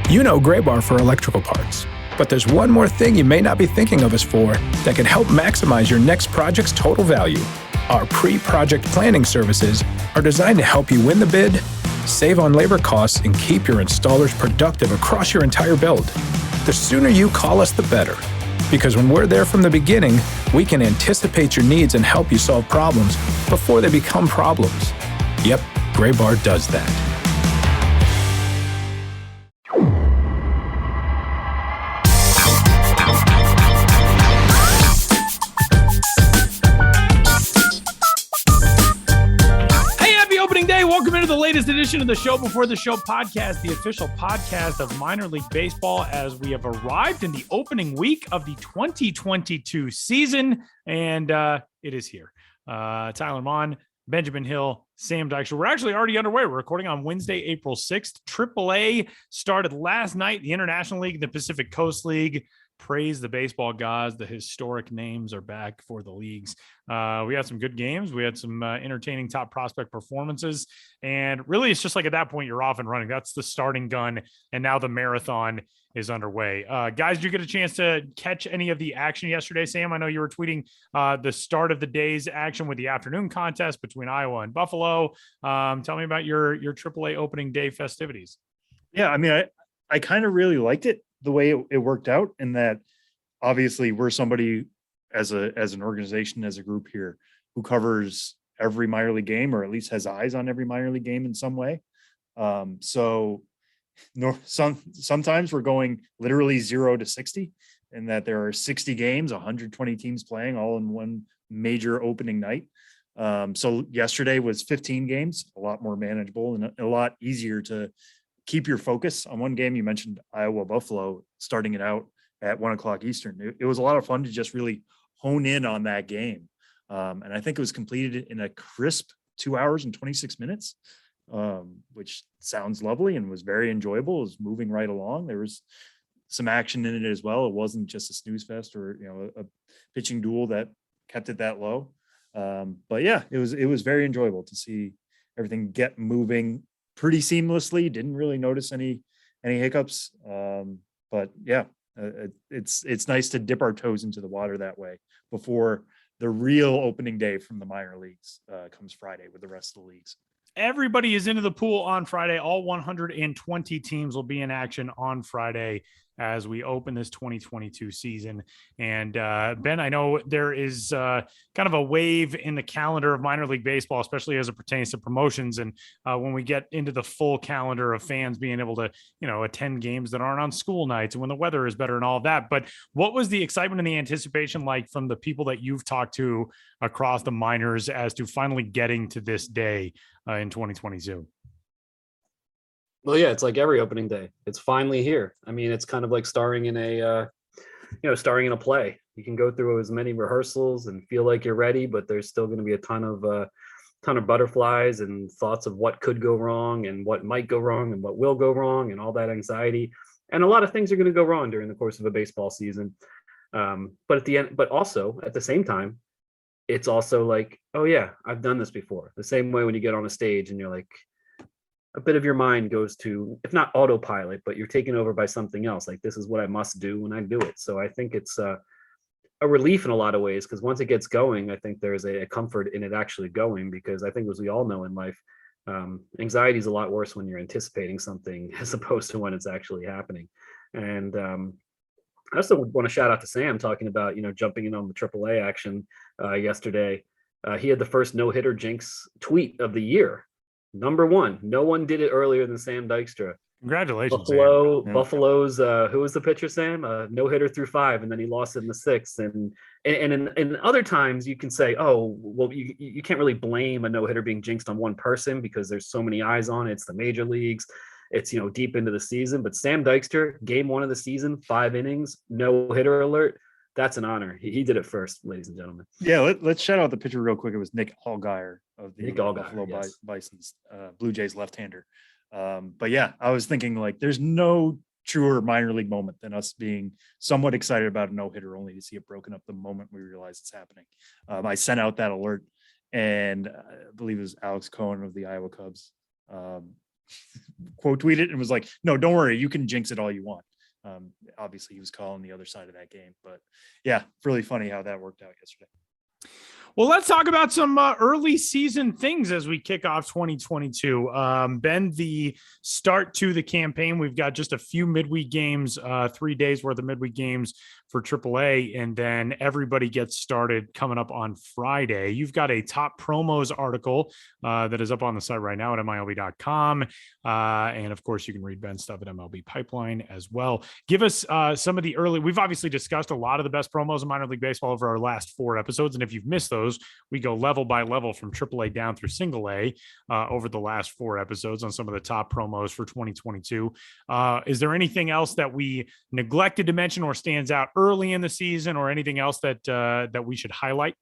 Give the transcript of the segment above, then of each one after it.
You know Gray Bar for electrical parts, but there's one more thing you may not be thinking of us for that can help maximize your next project's total value. Our pre-project planning services are designed to help you win the bid, save on labor costs, and keep your installers productive across your entire build. The sooner you call us, the better. Because when we're there from the beginning, we can anticipate your needs and help you solve problems before they become problems. Yep, Gray Bar does that. Welcome into the latest edition of the Show Before the Show podcast, the official podcast of minor league baseball, as we have arrived in the opening week of the 2022 season, and it is here. Tyler Mon, Benjamin Hill, Sam Dykstra. We're actually already underway. We're recording on Wednesday, April 6th. AAA started last night. The International League, the Pacific Coast League. Praise the baseball gods. The historic names are back for the leagues. We had some good games. We had some entertaining top prospect performances. And really, it's just like at that point, you're off and running. That's the starting gun. And now the marathon is underway. Guys, did you get a chance to catch any of the action yesterday, Sam? I know you were tweeting the start of the day's action with the afternoon contest between Iowa and Buffalo. Tell me about your AAA opening day festivities. Yeah, I mean, I kind of really liked it, the way it worked out, and that obviously we're somebody as an organization, as a group here, who covers every minor league game, or at least has eyes on every minor league game in some way. Sometimes we're going literally 0 to 60, and that there are 60 games, 120 teams playing all in one major opening night. So yesterday was 15 games, a lot more manageable and a lot easier to keep your focus on one game. You mentioned Iowa Buffalo, starting it out at 1:00 Eastern. It was a lot of fun to just really hone in on that game. And I think it was completed in a crisp 2 hours and 26 minutes, which sounds lovely and was very enjoyable. It was moving right along. There was some action in it as well. It wasn't just a snooze fest or, a pitching duel that kept it that low. But yeah, it was very enjoyable to see everything get moving pretty seamlessly. Didn't really notice any hiccups. But yeah, it's nice to dip our toes into the water that way before the real opening day from the minor leagues comes Friday with the rest of the leagues. Everybody is into the pool on Friday. All 120 teams will be in action on Friday as we open this 2022 season. And Ben, I know there is kind of a wave in the calendar of minor league baseball, especially as it pertains to promotions. And when we get into the full calendar of fans being able to, attend games that aren't on school nights and when the weather is better and all of that. But what was the excitement and the anticipation like from the people that you've talked to across the minors as to finally getting to this day in 2022? Well, yeah, it's like every opening day. It's finally here. I mean, it's kind of like starring in a play. You can go through as many rehearsals and feel like you're ready, but there's still going to be a ton of butterflies and thoughts of what could go wrong and what might go wrong and what will go wrong and all that anxiety. And a lot of things are going to go wrong during the course of a baseball season. But at the end, but also at the same time, it's also like, oh yeah, I've done this before. The same way when you get on a stage and you're like, a bit of your mind goes to, if not autopilot, but you're taken over by something else. Like, this is what I must do when I do it. So I think it's a relief in a lot of ways, because once it gets going, I think there's a comfort in it actually going, because I think, as we all know in life, anxiety is a lot worse when you're anticipating something as opposed to when it's actually happening. And I also want to shout out to Sam talking about, jumping in on the AAA action yesterday. He had the first no-hitter jinx tweet of the year. Number one. No one did it earlier than Sam Dykstra. Congratulations, Buffalo. Sam. Buffalo's who was the pitcher, Sam? No hitter through 5, and then he lost it in the 6th. And in other times you can say, oh, well, you can't really blame a no hitter being jinxed on one person because there's so many eyes on it. It's the major leagues. It's deep into the season. But Sam Dykstra, game 1 of the season, 5 innings, no hitter alert. That's an honor. He did it first, ladies and gentlemen. Yeah, let's shout out the pitcher real quick. It was Nick Allgaier of the Buffalo yes. Bison's, Blue Jays left-hander. But yeah, I was thinking, like, there's no truer minor league moment than us being somewhat excited about a no-hitter, only to see it broken up the moment we realize it's happening. I sent out that alert, and I believe it was Alex Cohen of the Iowa Cubs quote tweeted and was like, no, don't worry, you can jinx it all you want. Obviously he was calling the other side of that game, but yeah, really funny how that worked out yesterday. Well, let's talk about some early season things as we kick off 2022. Ben, the start to the campaign, we've got just a few midweek games, 3 days worth of midweek games for AAA, and then everybody gets started coming up on Friday. You've got a top promos article that is up on the site right now at MILB.com. And of course, you can read Ben's stuff at MLB Pipeline as well. Give us some of the early, we've obviously discussed a lot of the best promos in minor league baseball over our last 4 episodes. And if you've missed those, we go level by level from AAA down through single A over the last 4 episodes on some of the top promos for 2022. Is there anything else that we neglected to mention or stands out early in the season, or anything else that we should highlight?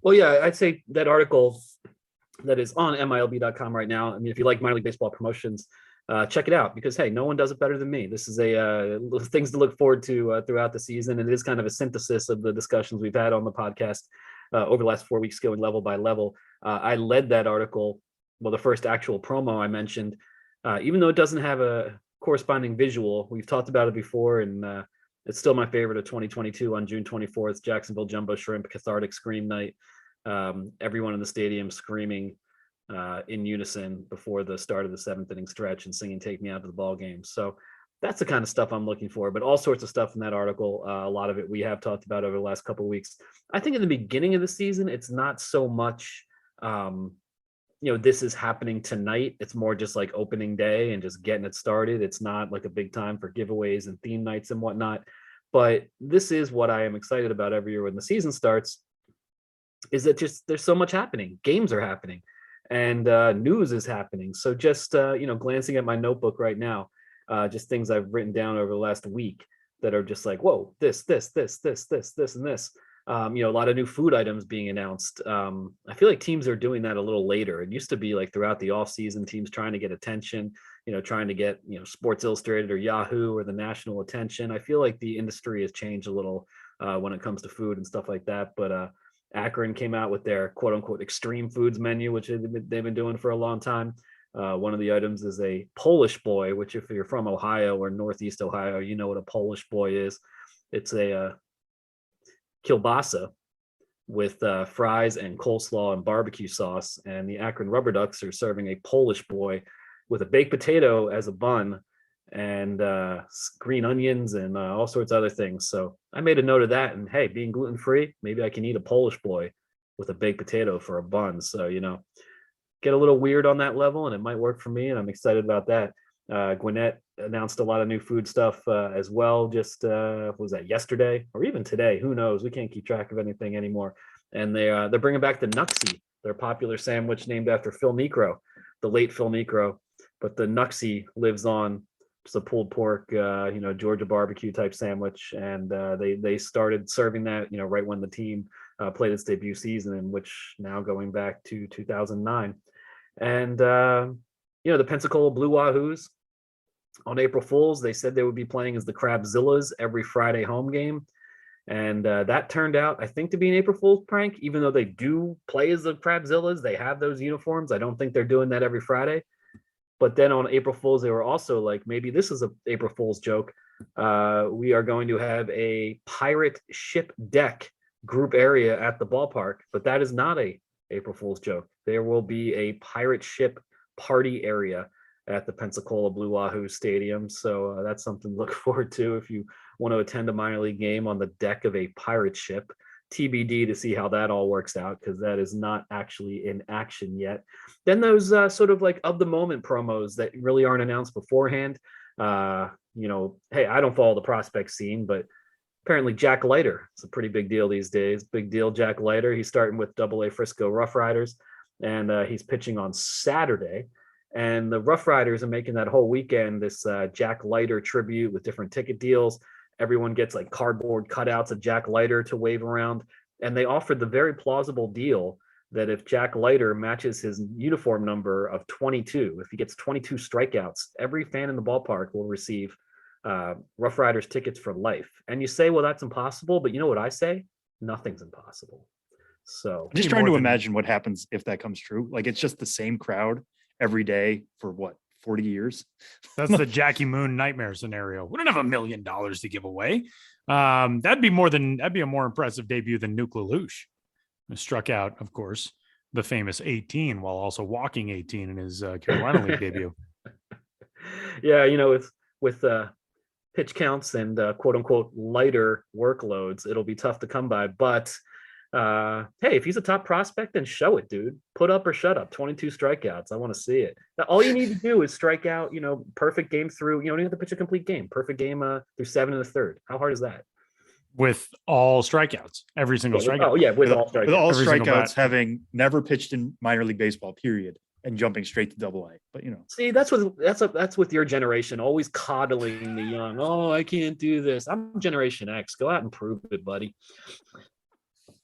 Well, yeah, I'd say that article that is on MILB.com right now. I mean, if you like minor league baseball promotions, check it out, because hey, no one does it better than me. This is a things to look forward to throughout the season, and it is kind of a synthesis of the discussions we've had on the podcast over the last 4 weeks, going level by level. I led that article. Well, the first actual promo I mentioned, even though it doesn't have a corresponding visual, we've talked about it before, and it's still my favorite of 2022 on June 24th, Jacksonville Jumbo Shrimp Cathartic Scream Night. Everyone in the stadium screaming in unison before the start of the 7th inning stretch and singing "Take Me Out to the Ball Game." So that's the kind of stuff I'm looking for, but all sorts of stuff in that article. A lot of it we have talked about over the last couple of weeks. I think in the beginning of the season, it's not so much, this is happening tonight. It's more just like opening day and just getting it started. It's not like a big time for giveaways and theme nights and whatnot. But this is what I am excited about every year when the season starts, is that just there's so much happening. Games are happening and news is happening. So just, glancing at my notebook right now, just things I've written down over the last week that are just like, whoa, this, and this. A lot of new food items being announced. I feel like teams are doing that a little later. It used to be like throughout the off season, teams trying to get attention, trying to get, Sports Illustrated or Yahoo or the national attention. I feel like the industry has changed a little when it comes to food and stuff like that. But Akron came out with their quote unquote extreme foods menu, which they've been doing for a long time. One of the items is a Polish boy, which if you're from Ohio or Northeast Ohio, you know what a Polish boy is. It's a kielbasa with fries and coleslaw and barbecue sauce. And the Akron Rubber Ducks are serving a Polish boy with a baked potato as a bun and green onions and all sorts of other things. So I made a note of that. And hey, being gluten-free, maybe I can eat a Polish boy with a baked potato for a bun. So, get a little weird on that level, and it might work for me, and I'm excited about that. Gwinnett announced a lot of new food stuff as well. Just was that yesterday or even today? Who knows? We can't keep track of anything anymore. And they're bringing back the Nuxie, their popular sandwich named after Phil Necro, the late Phil Necro. But the Nuxie lives on. It's a pulled pork, Georgia barbecue type sandwich, and they started serving that, right when the team played its debut season, in which now going back to 2009. And the Pensacola Blue Wahoos on April Fools, they said they would be playing as the Crabzillas every Friday home game. And that turned out, I think, to be an April Fool's prank, even though they do play as the Crabzillas. They have those uniforms. I don't think they're doing that every Friday. But then on April Fools, they were also like, maybe this is an April Fool's joke. We are going to have a pirate ship deck group area at the ballpark, but that is not a April Fool's joke. There will be a pirate ship party area at the Pensacola Blue Wahoo Stadium. So that's something to look forward to if you want to attend a minor league game on the deck of a pirate ship. TBD to see how that all works out, because that is not actually in action yet. Then those sort of like of the moment promos that really aren't announced beforehand. Hey, I don't follow the prospect scene, but apparently Jack Leiter is a pretty big deal these days. Big deal, Jack Leiter. He's starting with AA Frisco Rough Riders, and he's pitching on Saturday. And the Rough Riders are making that whole weekend this Jack Leiter tribute with different ticket deals. Everyone gets like cardboard cutouts of Jack Leiter to wave around. And they offered the very plausible deal that if Jack Leiter matches his uniform number of 22, if he gets 22 strikeouts, every fan in the ballpark will receive Rough Riders tickets for life. And you say, well, that's impossible. But you know what I say? Nothing's impossible. So I'm just trying to imagine what happens if that comes true. Like, it's just the same crowd every day for 40 years. That's the Jackie Moon nightmare scenario. We don't have $1 million to give away. That'd be a more impressive debut than Nuke Lelouch, who struck out, of course, the famous 18 while also walking 18 in his Carolina League debut. Yeah, with pitch counts and quote unquote lighter workloads, it'll be tough to come by. But hey, if he's a top prospect, then show it, dude. Put up or shut up. 22 strikeouts. I want to see it. Now, all you need to do is strike out, perfect game through, you don't have to pitch a complete game. Perfect game through 7 1/3. How hard is that? With all strikeouts, every single strikeout. Oh yeah, with all strikeouts. With all Every single strikeouts, bat. having never pitched in minor league baseball, period, and jumping straight to Double-A. But See, that's with your generation, always coddling the young. Oh, I can't do this. I'm Generation X. Go out and prove it, buddy.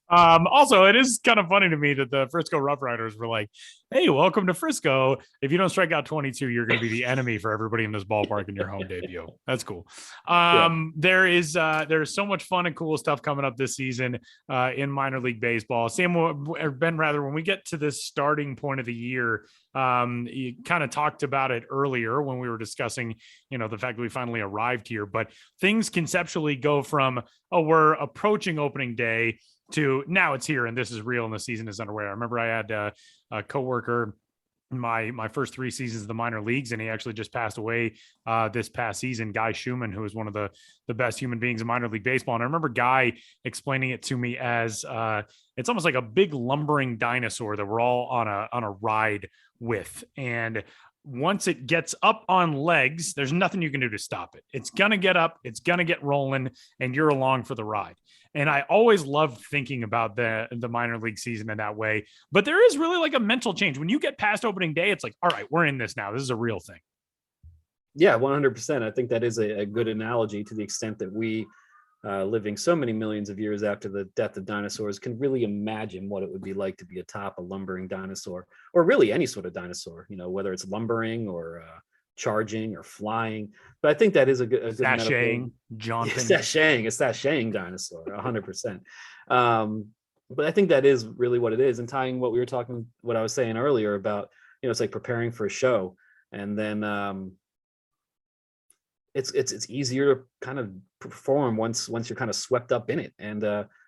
Also, it is kind of funny to me that the Frisco Rough Riders were like, hey, welcome to Frisco. If you don't strike out 22, you're going to be the enemy for everybody in this ballpark in your home debut. That's cool. There is so much fun and cool stuff coming up this season in minor league baseball. Sam, or Ben, rather, when we get to this starting point of the year, you kind of talked about it earlier when we were discussing, the fact that we finally arrived here, but things conceptually go from, we're approaching opening day to now it's here and this is real and the season is underway. I remember I had a coworker in my first 3 seasons of the minor leagues, and he actually just passed away this past season, Guy Schumann, who is one of the best human beings in minor league baseball. And I remember Guy explaining it to me as it's almost like a big lumbering dinosaur that we're all on a ride with. And once it gets up on legs, there's nothing you can do to stop it. It's going to get up, it's going to get rolling, and you're along for the ride. And I always loved thinking about the minor league season in that way. But there is really like a mental change. When you get past opening day, it's like, all right, we're in this now. This is a real thing. Yeah, 100%. I think that is a good analogy, to the extent that we, living so many millions of years after the death of dinosaurs, can really imagine what it would be like to be atop a lumbering dinosaur, or really any sort of dinosaur, whether it's lumbering or charging or flying. But I think that is a good Sashaying, jumping. Sashaying dinosaur, 100%. But I think that is really what it is. And tying what I was saying earlier about, it's like preparing for a show, and then it's easier to kind of perform once you're kind of swept up in it. And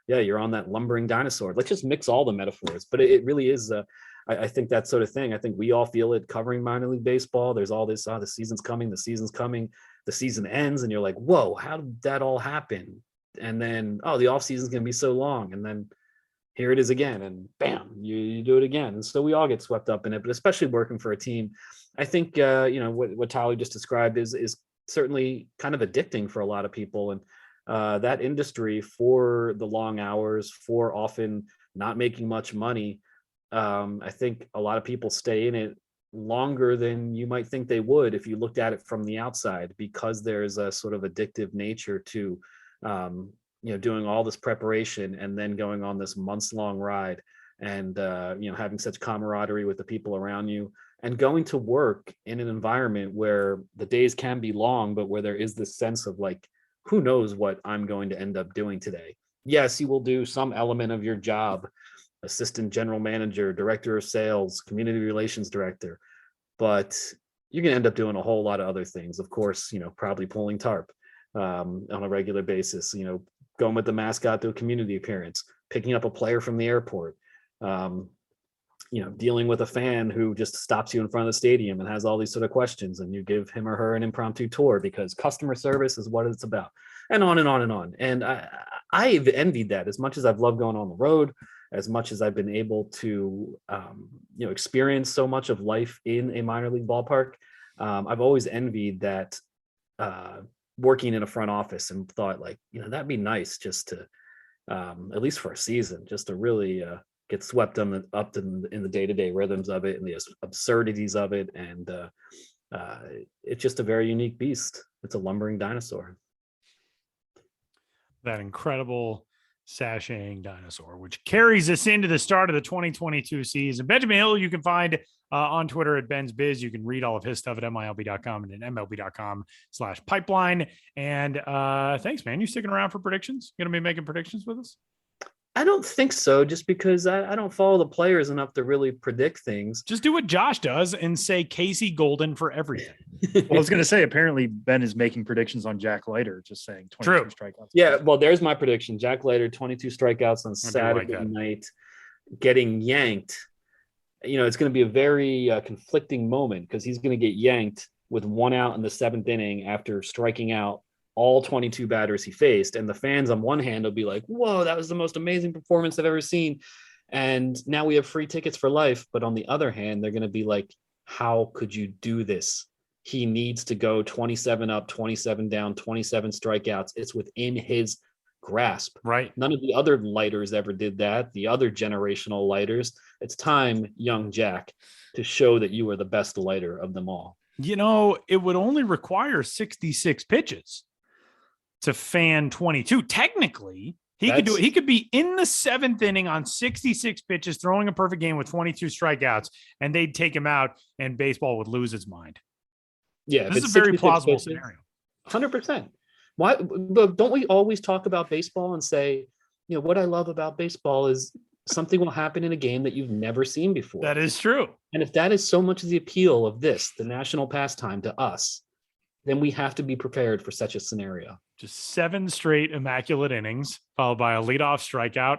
you're on that lumbering dinosaur. Let's just mix all the metaphors, but it really is. I think that sort of thing. I think we all feel it covering minor league baseball. There's all this, the season's coming, the season ends, and you're like, whoa, how did that all happen? And then, the off season's going to be so long. And then here it is again, and bam, you do it again. And so we all get swept up in it, but especially working for a team. I think, what Tyler just described is certainly kind of addicting for a lot of people. And that industry, for the long hours, for often not making much money, I think a lot of people stay in it longer than you might think they would if you looked at it from the outside, because there's a sort of addictive nature to doing all this preparation and then going on this months-long ride, and having such camaraderie with the people around you, and going to work in an environment where the days can be long, but where there is this sense of like, who knows what I'm going to end up doing today. Yes, you will do some element of your job, assistant general manager, director of sales, community relations director, but you're going to end up doing a whole lot of other things. Of course, probably pulling tarp on a regular basis, going with the mascot to a community appearance, picking up a player from the airport, dealing with a fan who just stops you in front of the stadium and has all these sort of questions, and you give him or her an impromptu tour because customer service is what it's about, and on and on and on. And I've envied that. As much as I've loved going on the road, as much as I've been able to, experience so much of life in a minor league ballpark, I've always envied that working in a front office, and thought like, that'd be nice just to, at least for a season, just to really get swept up in the day-to-day rhythms of it and the absurdities of it. And it's just a very unique beast. It's a lumbering dinosaur. That incredible sashaying dinosaur, which carries us into the start of the 2022 season. Benjamin Hill, you can find on Twitter at Ben's Biz. You can read all of his stuff at MILB.com and at MLB.com/pipeline. And thanks, man. You sticking around for predictions? Going to be making predictions with us? I don't think so, just because I don't follow the players enough to really predict things. Just do what Josh does and say Casey Golden for everything. Well, I was going to say, apparently Ben is making predictions on Jack Leiter, just saying 22 strikeouts. Yeah, well, there's my prediction. Jack Leiter, 22 strikeouts on Saturday night, getting yanked. It's going to be a very conflicting moment because he's going to get yanked with 1 out in the 7th inning after striking out all 22 batters he faced. And the fans on one hand will be like, whoa, that was the most amazing performance I've ever seen. And now we have free tickets for life. But on the other hand, they're going to be like, how could you do this? He needs to go 27 up, 27 down, 27 strikeouts. It's within his grasp. Right. None of the other lighters ever did that. The other generational lighters. It's time, young Jack, to show that you are the best lighter of them all. It would only require 66 pitches to fan 22. Technically, he could do it. He could be in the 7th inning on 66 pitches, throwing a perfect game with 22 strikeouts, and they'd take him out, and baseball would lose its mind. Yeah, this is a very plausible scenario. 100%. Why? But don't we always talk about baseball and say, what I love about baseball is something will happen in a game that you've never seen before. That is true. And if that is so much of the appeal of this, the national pastime to us, then we have to be prepared for such a scenario. Just 7 straight immaculate innings, followed by a leadoff strikeout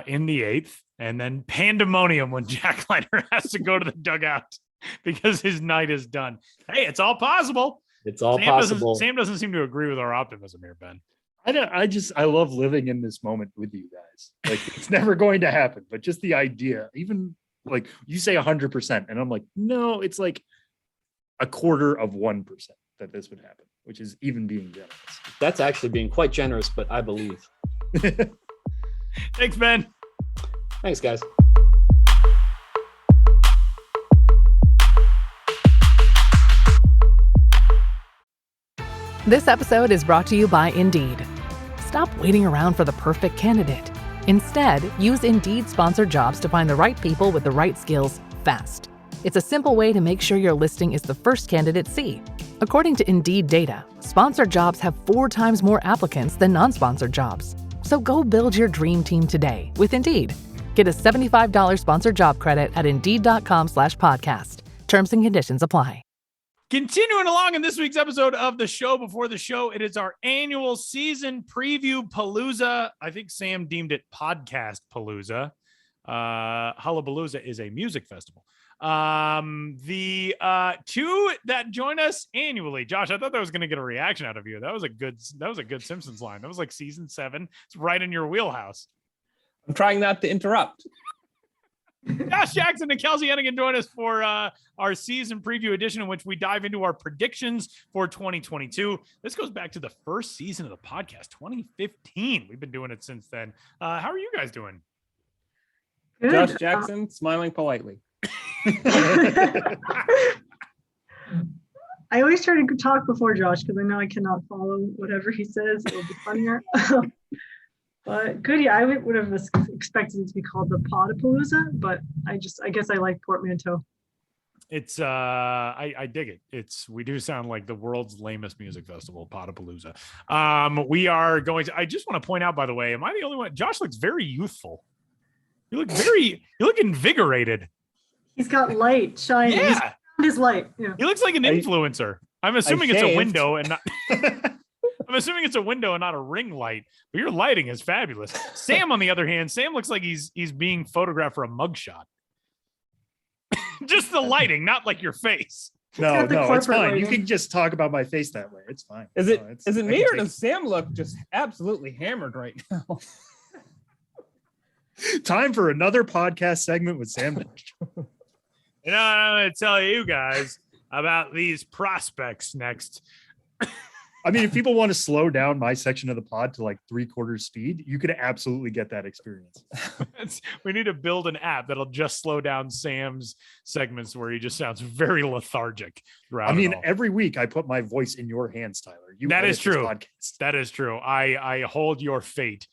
in the 8th, and then pandemonium when Jack Leiter has to go to the dugout because his night is done. Hey, it's all possible. It's all possible. Sam doesn't seem to agree with our optimism here, Ben. I love living in this moment with you guys. Like, it's never going to happen, but just the idea, even like you say 100%, and I'm like, no, it's like 1/4% that this would happen, which is even being generous. That's actually being quite generous, but I believe. Thanks, Ben. Thanks, guys. This episode is brought to you by Indeed. Stop waiting around for the perfect candidate. Instead, use Indeed sponsored jobs to find the right people with the right skills fast. It's a simple way to make sure your listing is the first candidates see. According to Indeed data, sponsored jobs have 4 times more applicants than non-sponsored jobs. So go build your dream team today with Indeed. Get a $75 sponsored job credit at Indeed.com/podcast. Terms and conditions apply. Continuing along in this week's episode of the show before the show, it is our annual season preview palooza. I think Sam deemed it podcast-palooza. Hullabalooza is a music festival. The 2 that join us annually, Josh, I thought that was going to get a reaction out of you. That was a good Simpsons line. That was like season 7. It's right in your wheelhouse. I'm trying not to interrupt. Josh Jackson and Kelsie Hennigan join us for our season preview edition, in which we dive into our predictions for 2022. This goes back to the first season of the podcast, 2015. We've been doing it since then. How are you guys doing? Good. Josh Jackson, smiling politely. I always try to talk before Josh because I know I cannot follow whatever he says. It'll be funnier. But good, yeah, I would have expected it to be called the Pod-a-palooza, but I guess I like portmanteau. It's I dig it. We do sound like the world's lamest music festival, Pod-a-palooza. We are going to, I just want to point out, by the way, am I the only one? Josh looks very youthful. You look invigorated. He's got light shining. Yeah. His light. Yeah. He looks like an influencer. I'm assuming it's a window and not I'm assuming it's a window and not a ring light, but your lighting is fabulous. Sam, on the other hand, Sam looks like he's being photographed for a mugshot. Just the lighting, not like your face. No, it's fine. Lighting. You can just talk about my face that way. It's fine. Is it me or does Sam look just absolutely hammered right now? Time for another podcast segment with Sam. I'm going to tell you guys about these prospects next. I mean, if people want to slow down my section of the pod to like 3/4 speed, you could absolutely get that experience. We need to build an app that'll just slow down Sam's segments where he just sounds very lethargic. I mean, every week I put my voice in your hands, Tyler. That is true. That is true. I hold your fate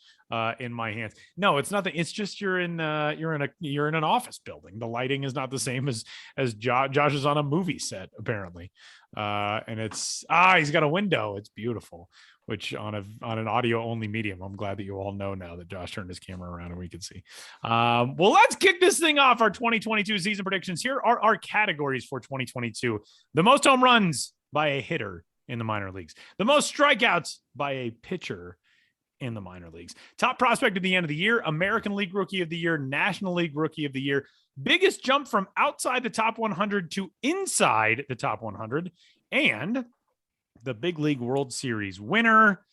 in my hands. No, it's nothing. It's just you're in an office building. The lighting is not the same as Josh is on a movie set, apparently. And it's he's got a window. It's beautiful. Which on an audio only medium, I'm glad that you all know now that Josh turned his camera around and we can see. Well, let's kick this thing off. Our 2022 season predictions. Here are our categories for 2022: the most home runs by a hitter in the minor leagues, the most strikeouts by a pitcher in the minor leagues, top prospect at the end of the year, American League Rookie of the Year, National League Rookie of the Year, biggest jump from outside the top 100 to inside the top 100, and the Big League World Series winner.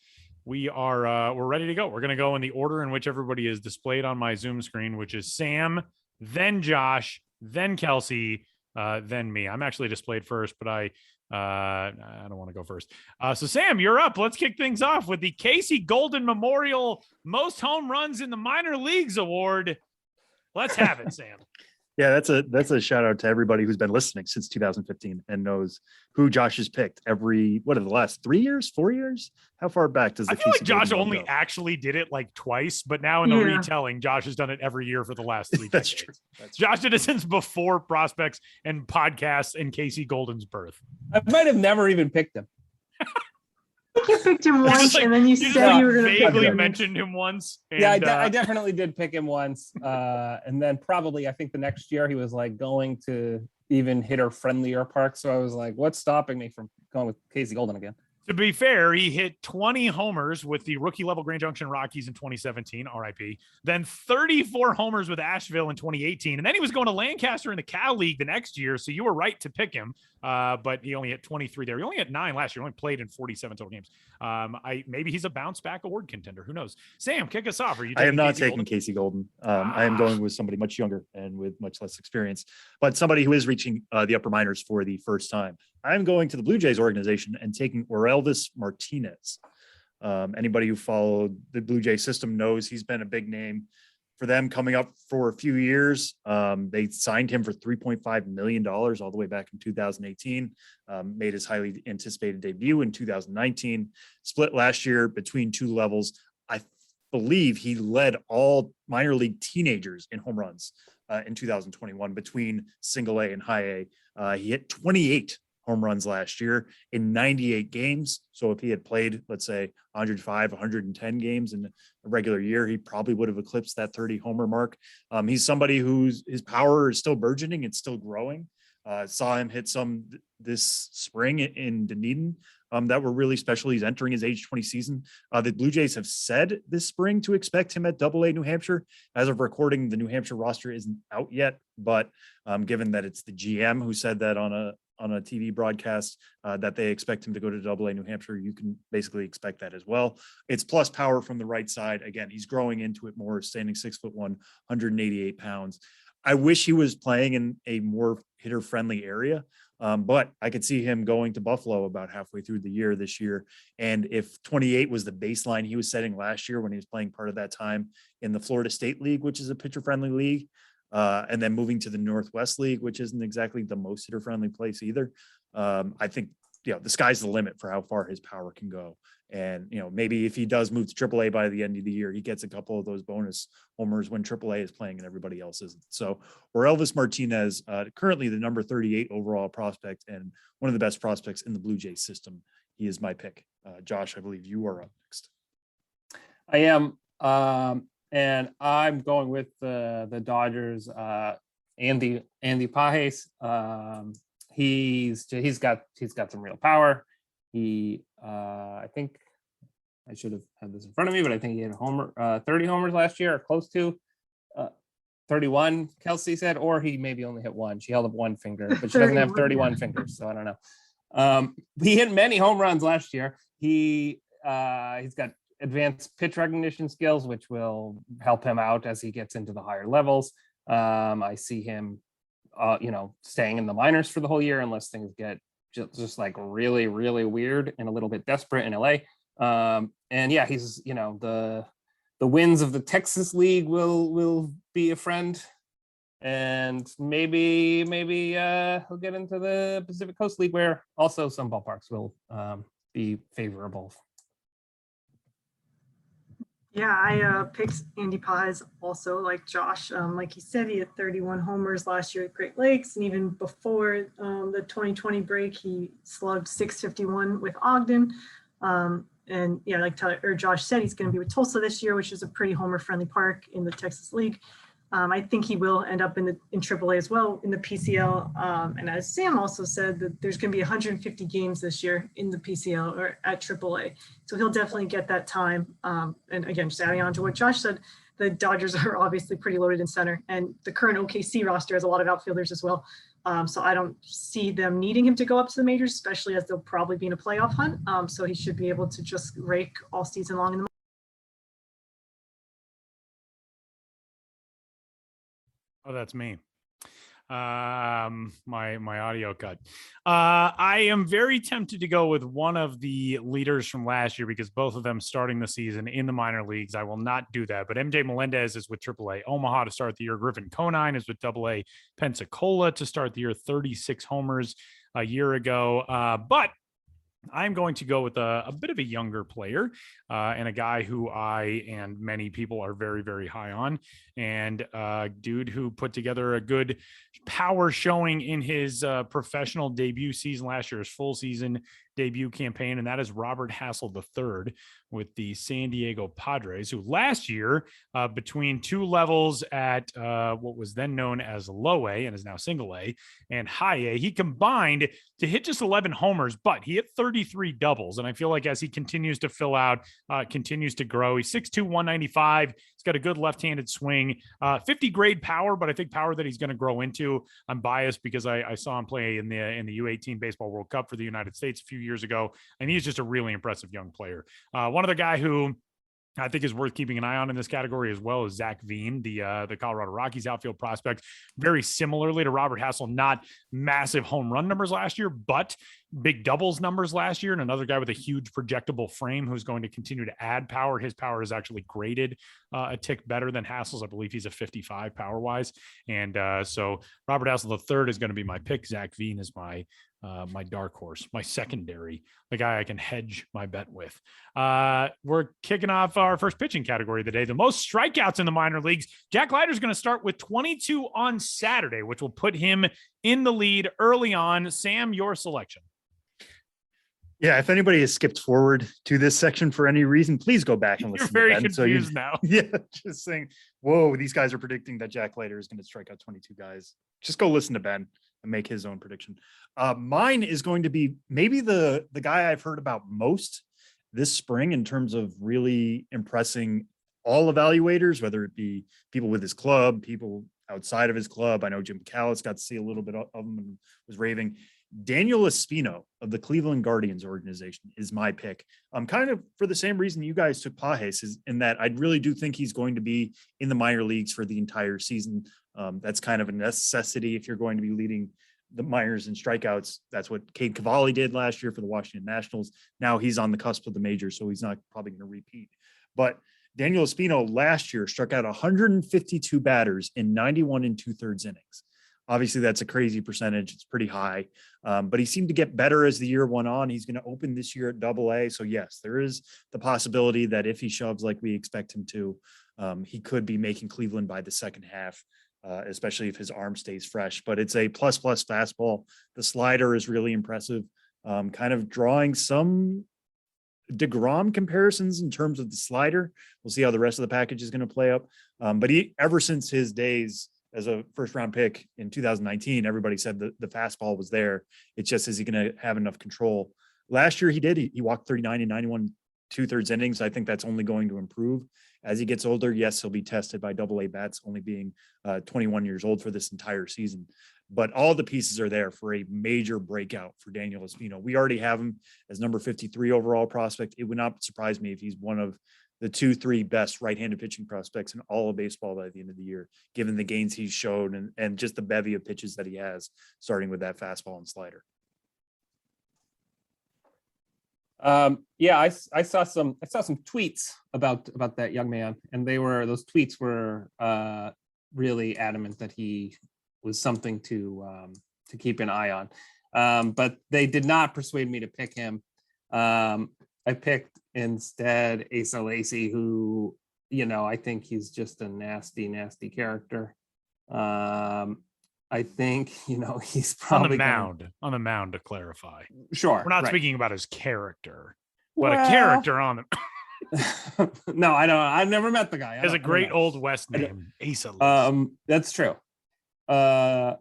We're ready to go. We're going to go in the order in which everybody is displayed on my Zoom screen, which is Sam, then Josh, then Kelsie, then me. I'm actually displayed first, but I don't want to go first. So Sam, you're up. Let's kick things off with the Casey Golden Memorial Most Home Runs in the Minor Leagues Award. Let's have it, Sam. Yeah, that's a shout out to everybody who's been listening since 2015 and knows who Josh has picked every, what are the last 3 years, 4 years? How far back does the I feel like Casey Josh Golden only go? actually did it like twice, but now in the retelling, Josh has done it every year for the last 3 That's decades. true. Josh did it since before prospects and podcasts and Casey Golden's birth. I might have never even picked him. I think you picked him once, and then you said you were going to pick vaguely him. mentioned him once. And, Yeah, I definitely did pick him once. And then probably, I think the next year he was like going to even hitter friendlier parks. So I was like, what's stopping me from going with Casey Golden again? To be fair, he hit 20 homers with the rookie level Grand Junction Rockies in 2017, RIP. Then 34 homers with Asheville in 2018. And then he was going to Lancaster in the Cal League the next year. So you were right to pick him. But he only hit 23 there. He only hit 9 last year. He only played in 47 total games. Maybe he's a bounce back award contender. Who knows? Sam, kick us off. Are you? I am not Casey taking Golden? Casey Golden. I am going with somebody much younger and with much less experience, but somebody who is reaching the upper minors for the first time. I'm going to the Blue Jays organization and taking Orelvis Martinez. Anybody who followed the Blue Jay system knows he's been a big name for them coming up for a few years. They signed him for $3.5 million all the way back in 2018, made his highly anticipated debut in 2019, split last year between two levels. I believe he led all minor league teenagers in home runs in 2021 between single A and high A. He hit 28 home runs last year in 98 games. So if he had played, let's say 105, 110 games in a regular year, he probably would have eclipsed that 30 homer mark. He's somebody his power is still burgeoning. It's still growing. Saw him hit some this spring in Dunedin that were really special. He's entering his age 20 season. The Blue Jays have said this spring to expect him at AA New Hampshire. As of recording, the New Hampshire roster isn't out yet, but given that it's the GM who said that on a TV broadcast that they expect him to go to AA New Hampshire, you can basically expect that as well. It's plus power from the right side. Again, he's growing into it more, standing 6'1", 188 pounds. I wish he was playing in a more hitter friendly area, but I could see him going to Buffalo about halfway through the year this year. And if 28 was the baseline he was setting last year when he was playing part of that time in the Florida State League, which is a pitcher friendly league, and then moving to the Northwest League, which isn't exactly the most hitter-friendly place either. I think, the sky's the limit for how far his power can go. And, maybe if he does move to AAA by the end of the year, he gets a couple of those bonus homers when AAA is playing and everybody else isn't. So Orelvis Martinez, currently the number 38 overall prospect and one of the best prospects in the Blue Jays system. He is my pick. Josh, I believe you are up next. I am. And I'm going with the Dodgers. Andy Pages. He's got some real power. I think I should have had this in front of me, but I think he had 30 homers last year, or close to 31. Kelsie said, or he maybe only hit one. She held up one finger, but she doesn't have 31 fingers, so I don't know. He hit many home runs last year. He's got advanced pitch recognition skills, which will help him out as he gets into the higher levels. I see him, staying in the minors for the whole year unless things get just like really, really weird and a little bit desperate in LA. And yeah, he's, the winds of the Texas League will be a friend, and maybe he'll get into the Pacific Coast League, where also some ballparks will be favorable. Yeah, I picked Andy Paz also, like Josh. Like he said, he had 31 homers last year at Great Lakes, and even before the 2020 break, he slugged 651 with Ogden. And yeah, like Tyler or Josh said, he's going to be with Tulsa this year, which is a pretty homer-friendly park in the Texas League. I think he will end up in AAA as well in the PCL. And as Sam also said, that there's going to be 150 games this year in the PCL or at AAA. So he'll definitely get that time. And again, just adding on to what Josh said, the Dodgers are obviously pretty loaded in center, and the current OKC roster has a lot of outfielders as well. So I don't see them needing him to go up to the majors, especially as they'll probably be in a playoff hunt. So he should be able to just rake all season long in the. Oh, that's me. My audio cut. I am very tempted to go with one of the leaders from last year because both of them starting the season in the minor leagues. I will not do that, but MJ Melendez is with AAA Omaha to start the year. Griffin Conine is with AA Pensacola to start the year. 36 homers a year ago. But I'm going to go with a bit of a younger player and a guy who I and many people are very, very high on, and a dude who put together a good power showing in his professional debut season last year, his full season debut campaign, and that is Robert Hassel III with the San Diego Padres, who last year, between two levels at what was then known as low A and is now single A and high A, he combined to hit just 11 homers, but he hit 33 doubles. And I feel like as he continues to fill out, continues to grow, he's 6'2", 195. He's got a good left-handed swing, 50 grade power, but I think power that he's going to grow into. I'm biased because I saw him play in the U18 Baseball World Cup for the United States a few years ago, and he's just a really impressive young player. One other guy who I think is worth keeping an eye on in this category as well as Zach Veen, the Colorado Rockies outfield prospect. Very similarly to Robert Hassel, not massive home run numbers last year, but big doubles numbers last year. And another guy with a huge projectable frame who's going to continue to add power. His power is actually graded a tick better than Hassel's. I believe he's a 55 power wise. And so Robert Hassel III is going to be my pick. Zach Veen is my dark horse, my secondary, the guy I can hedge my bet with. We're kicking off our first pitching category of the day. The most strikeouts in the minor leagues. Jack Leiter's going to start with 22 on Saturday, which will put him in the lead early on. Sam, your selection. Yeah, if anybody has skipped forward to this section for any reason, please go back and listen. You're very confused now. Yeah, just saying, whoa, these guys are predicting that Jack Leiter is going to strike out 22 guys. Just go listen to Ben and make his own prediction. Mine is going to be maybe the guy I've heard about most this spring in terms of really impressing all evaluators, whether it be people with his club, people outside of his club. I know Jim Callis got to see a little bit of him and was raving. Daniel Espino of the Cleveland Guardians organization is my pick. Kind of for the same reason you guys took Pages, is in that I really do think he's going to be in the minor leagues for the entire season. That's kind of a necessity if you're going to be leading the minors in strikeouts. That's what Cade Cavalli did last year for the Washington Nationals. Now he's on the cusp of the majors, so he's not probably going to repeat. But Daniel Espino last year struck out 152 batters in 91 2/3 innings. Obviously, that's a crazy percentage. It's pretty high, but he seemed to get better as the year went on. He's going to open this year at AA. So, yes, there is the possibility that if he shoves like we expect him to, he could be making Cleveland by the second half, especially if his arm stays fresh. But it's a plus fastball. The slider is really impressive, kind of drawing some DeGrom comparisons in terms of the slider. We'll see how the rest of the package is going to play up. But he, ever since his days as a first round pick in 2019, everybody said the fastball was there. It's just, is he going to have enough control? Last year he did. He walked 39 in 91 2/3 innings. I think that's only going to improve as he gets older. Yes, he'll be tested by AA bats, only being 21 years old for this entire season. But all the pieces are there for a major breakout for Daniel Espino. We already have him as number 53 overall prospect. It would not surprise me if he's one of the 2-3 best right-handed pitching prospects in all of baseball by the end of the year, given the gains he's shown and just the bevy of pitches that he has, starting with that fastball and slider. Yeah, I saw some tweets about that young man, and those tweets were really adamant that he was something to keep an eye on. But they did not persuade me to pick him. I picked instead Asa Lacy, who I think he's just a nasty, nasty character. I think, he's probably on the mound to clarify. Sure. We're not right. speaking about his character, but a character on the No, I don't. I've never met the guy. has a great old West name, Asa. That's true. But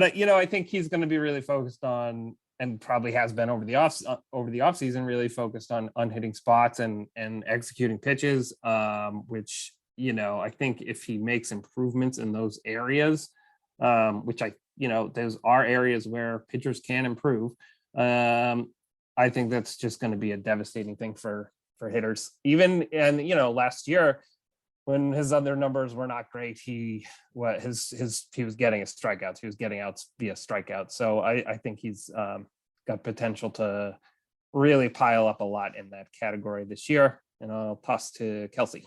I think he's going to be really focused on, and probably has been over the off season, really focused on hitting spots and executing pitches. Which I think if he makes improvements in those areas, which those are areas where pitchers can improve. I think that's just going to be a devastating thing for hitters. Even last year, when his other numbers were not great, he was getting his strikeouts. He was getting outs via strikeouts. So I think he's got potential to really pile up a lot in that category this year. And I'll toss to Kelsie.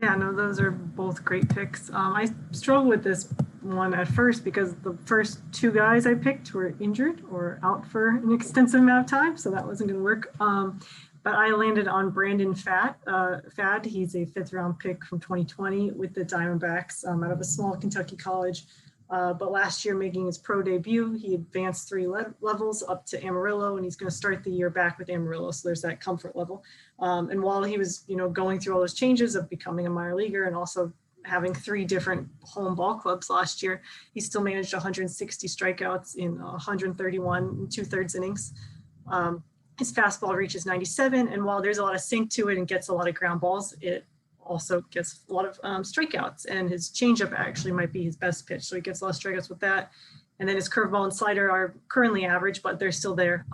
Yeah, no, those are both great picks. I struggled with this one at first because the first two guys I picked were injured or out for an extensive amount of time, so that wasn't going to work. But I landed on Brandon Fad. He's a 5th round pick from 2020 with the Diamondbacks out of a small Kentucky college. But last year, making his pro debut, he advanced 3 levels up to Amarillo, and he's going to start the year back with Amarillo. So there's that comfort level. And while he was, going through all those changes of becoming a minor leaguer and also having 3 different home ball clubs last year, he still managed 160 strikeouts in 131 2/3 innings. His fastball reaches 97, and while there's a lot of sink to it and gets a lot of ground balls, it also gets a lot of strikeouts, and his changeup actually might be his best pitch. So he gets a lot of strikeouts with that. And then his curveball and slider are currently average, but they're still there.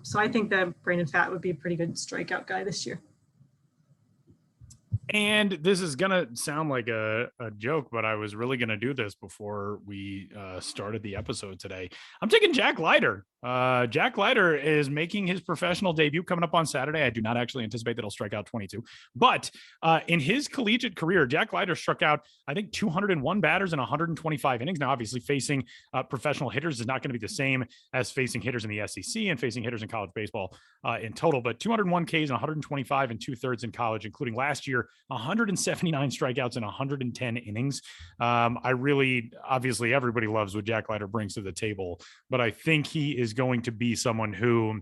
So I think that Brandon Fat would be a pretty good strikeout guy this year. And this is going to sound like a joke, but I was really going to do this before we started the episode today. I'm taking Jack Leiter. Jack Leiter is making his professional debut coming up on Saturday. I do not actually anticipate that he'll strike out 22, but in his collegiate career, Jack Leiter struck out, I think, 201 batters in 125 innings. Now, obviously, facing professional hitters is not going to be the same as facing hitters in the SEC and facing hitters in college baseball in total, but 201 Ks and 125 and 2/3 in college, including last year, 179 strikeouts in 110 innings. Obviously, everybody loves what Jack Leiter brings to the table, but I think he is going to be someone who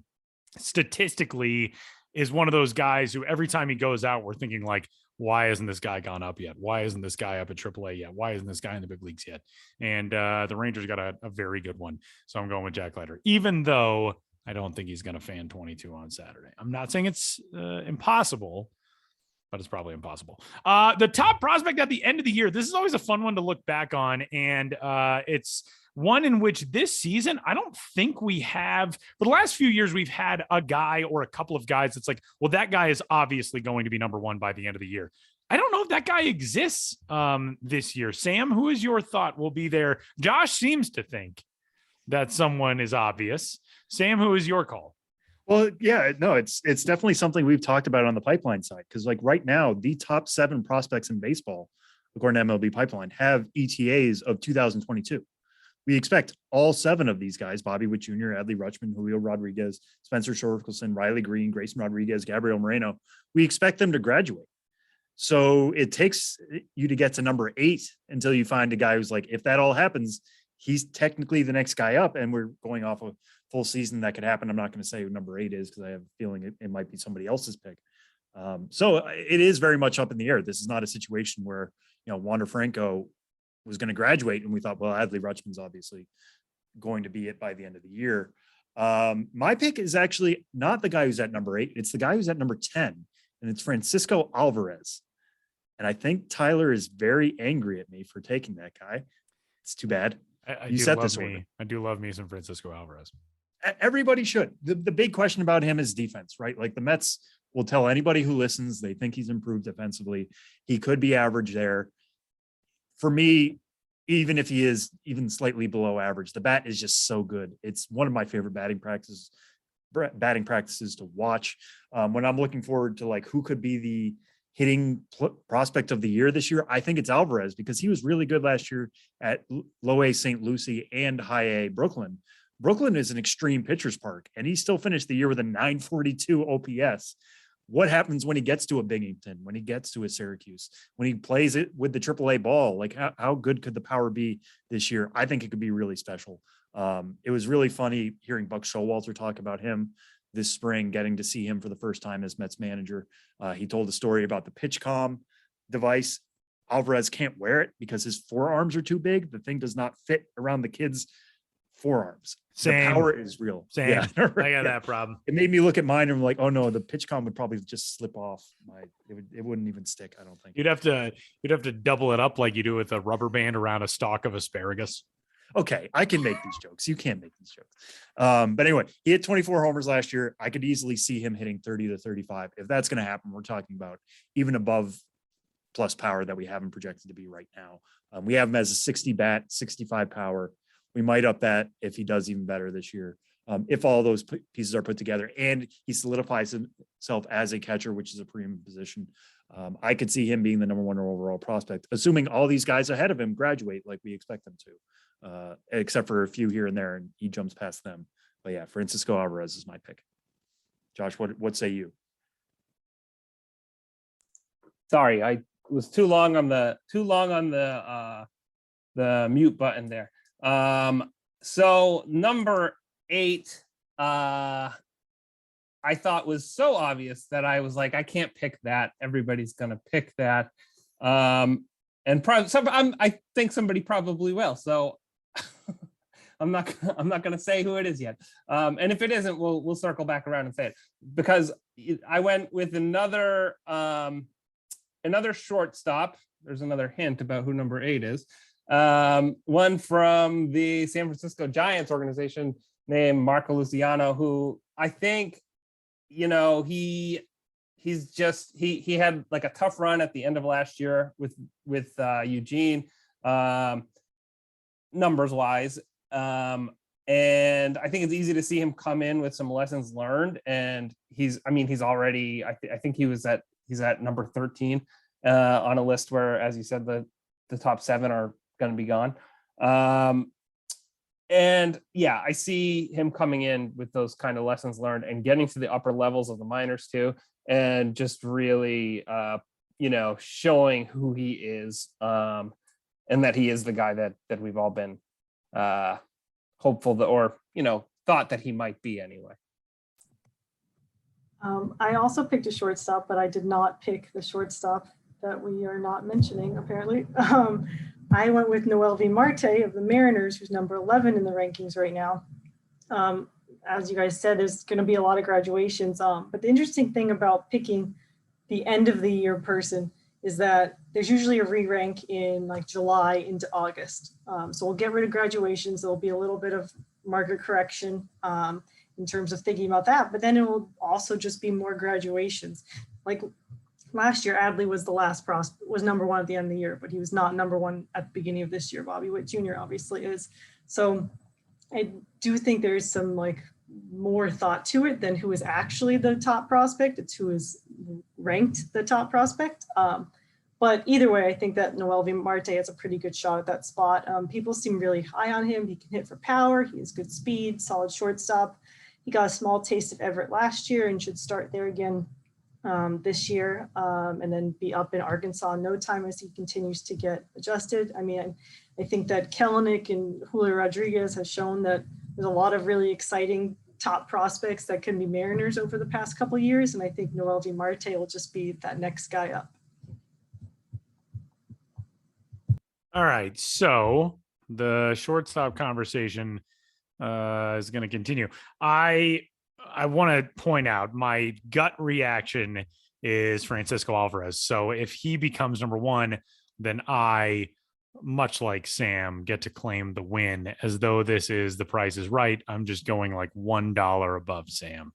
statistically is one of those guys who every time he goes out, we're thinking like, why hasn't this guy gone up yet? Why isn't this guy up at AAA yet? Why isn't this guy in the big leagues yet? And the Rangers got a very good one. So I'm going with Jack Leiter, even though I don't think he's going to fan 22 on Saturday. I'm not saying it's impossible, but it's probably impossible. The top prospect at the end of the year. This is always a fun one to look back on. And it's one in which this season, I don't think we have, for the last few years, we've had a guy or a couple of guys that's like, well, that guy is obviously going to be number 1 by the end of the year. I don't know if that guy exists this year. Sam, who is your thought will be there? Josh seems to think that someone is obvious. Sam, who is your call? Well, yeah, no, it's definitely something we've talked about on the pipeline side. Because like right now, the top 7 prospects in baseball, according to MLB Pipeline, have ETAs of 2022. We expect all 7 of these guys, Bobby Witt Jr., Adley Rutschman, Julio Rodriguez, Spencer Torkelson, Riley Green, Grayson Rodriguez, Gabriel Moreno. We expect them to graduate. So it takes you to get to number 8 until you find a guy who's like, if that all happens, he's technically the next guy up, and we're going off a full season that could happen. I'm not going to say who number 8 is because I have a feeling it might be somebody else's pick. So it is very much up in the air. This is not a situation where, Wander Franco was going to graduate and we thought, well, Adley Rutschman's obviously going to be it by the end of the year. My pick is actually not the guy who's at number 8. It's the guy who's at number 10, and it's Francisco Alvarez. And I think Tyler is very angry at me for taking that guy. It's too bad. I do love me some Francisco Alvarez. Everybody should. The big question about him is defense, right? Like the Mets will tell anybody who listens, they think he's improved defensively. He could be average there. For me, even if he is even slightly below average, the bat is just so good. It's one of my favorite batting practices to watch. When I'm looking forward to like who could be the hitting prospect of the year this year, I think it's Alvarez because he was really good last year at low A St. Lucie and high A Brooklyn. Brooklyn is an extreme pitcher's park, and he still finished the year with a 942 OPS what happens when he gets to a Binghamton, when he gets to a Syracuse, when he plays it with the AAA ball? Like how good could the power be this year? I think it could be really special. It was really funny hearing Buck Showalter talk about him this spring, getting to see him for the first time as Mets manager. He told a story about the PitchCom device. Alvarez can't wear it because his forearms are too big. The thing does not fit around the kid's forearms. Same. The power is real. Same. Yeah. I got that problem. It made me look at mine and I'm like, oh no, the PitchCom would probably just slip off. It wouldn't even stick, I don't think. You'd have to double it up like you do with a rubber band around a stalk of asparagus. Okay, I can make these jokes. You can't make these jokes. But anyway, he hit 24 homers last year. I could easily see him hitting 30 to 35. If that's going to happen, we're talking about even above plus power that we haven't projected to be right now. We have him as a 60 bat, 65 power. We might up that if he does even better this year. If all those pieces are put together and he solidifies himself as a catcher, which is a premium position, I could see him being the number 1 overall prospect, assuming all these guys ahead of him graduate like we expect them to, except for a few here and there, and he jumps past them. But yeah, Francisco Alvarez is my pick. Josh, what say you? Sorry, I was too long on the mute button there. So number 8, I thought was so obvious that I was like, I can't pick that. Everybody's gonna pick that. And I think somebody probably will. So I'm not gonna say who it is yet. And if it isn't, we'll circle back around and say it, because I went with another shortstop. There's another hint about who number 8 is. One from the San Francisco Giants organization named Marco Luciano, who I think, he had like a tough run at the end of last year with Eugene, numbers wise. And I think it's easy to see him come in with some lessons learned. And he's already, I think he's at number 13 on a list where, as you said, the top 7 are going to be gone. And yeah, I see him coming in with those kind of lessons learned and getting to the upper levels of the minors too, and just really, showing who he is, and that he is the guy that we've all been hopeful that, or thought that he might be anyway. I also picked a shortstop, but I did not pick the shortstop that we are not mentioning, apparently. I went with Noelvi Marte of the Mariners, who's number 11 in the rankings right now. As you guys said, there's going to be a lot of graduations. But the interesting thing about picking the end of the year person is that there's usually a re-rank in like July into August. So we'll get rid of graduations. There'll be a little bit of market correction in terms of thinking about that, but then it will also just be more graduations. Like last year, Adley was the last was number 1 at the end of the year, but he was not number 1 at the beginning of this year. Bobby Witt Jr. obviously is. So I do think there is some like more thought to it than who is actually the top prospect. It's who is ranked the top prospect. But either way, I think that Noelvi Marte has a pretty good shot at that spot. People seem really high on him. He can hit for power. He has good speed, solid shortstop. He got a small taste of Everett last year and should start there again this year, and then be up in Arkansas in no time as he continues to get adjusted. I mean, I think that Kelenic and Julio Rodriguez have shown that there's a lot of really exciting top prospects that can be Mariners over the past couple of years, and I think Noelvi Marte will just be that next guy up. All right, so the shortstop conversation is going to continue. I want to point out my gut reaction is Francisco Alvarez. So if he becomes number 1, then I, much like Sam, get to claim the win as though this is The Price is Right. I'm just going like $1 above Sam.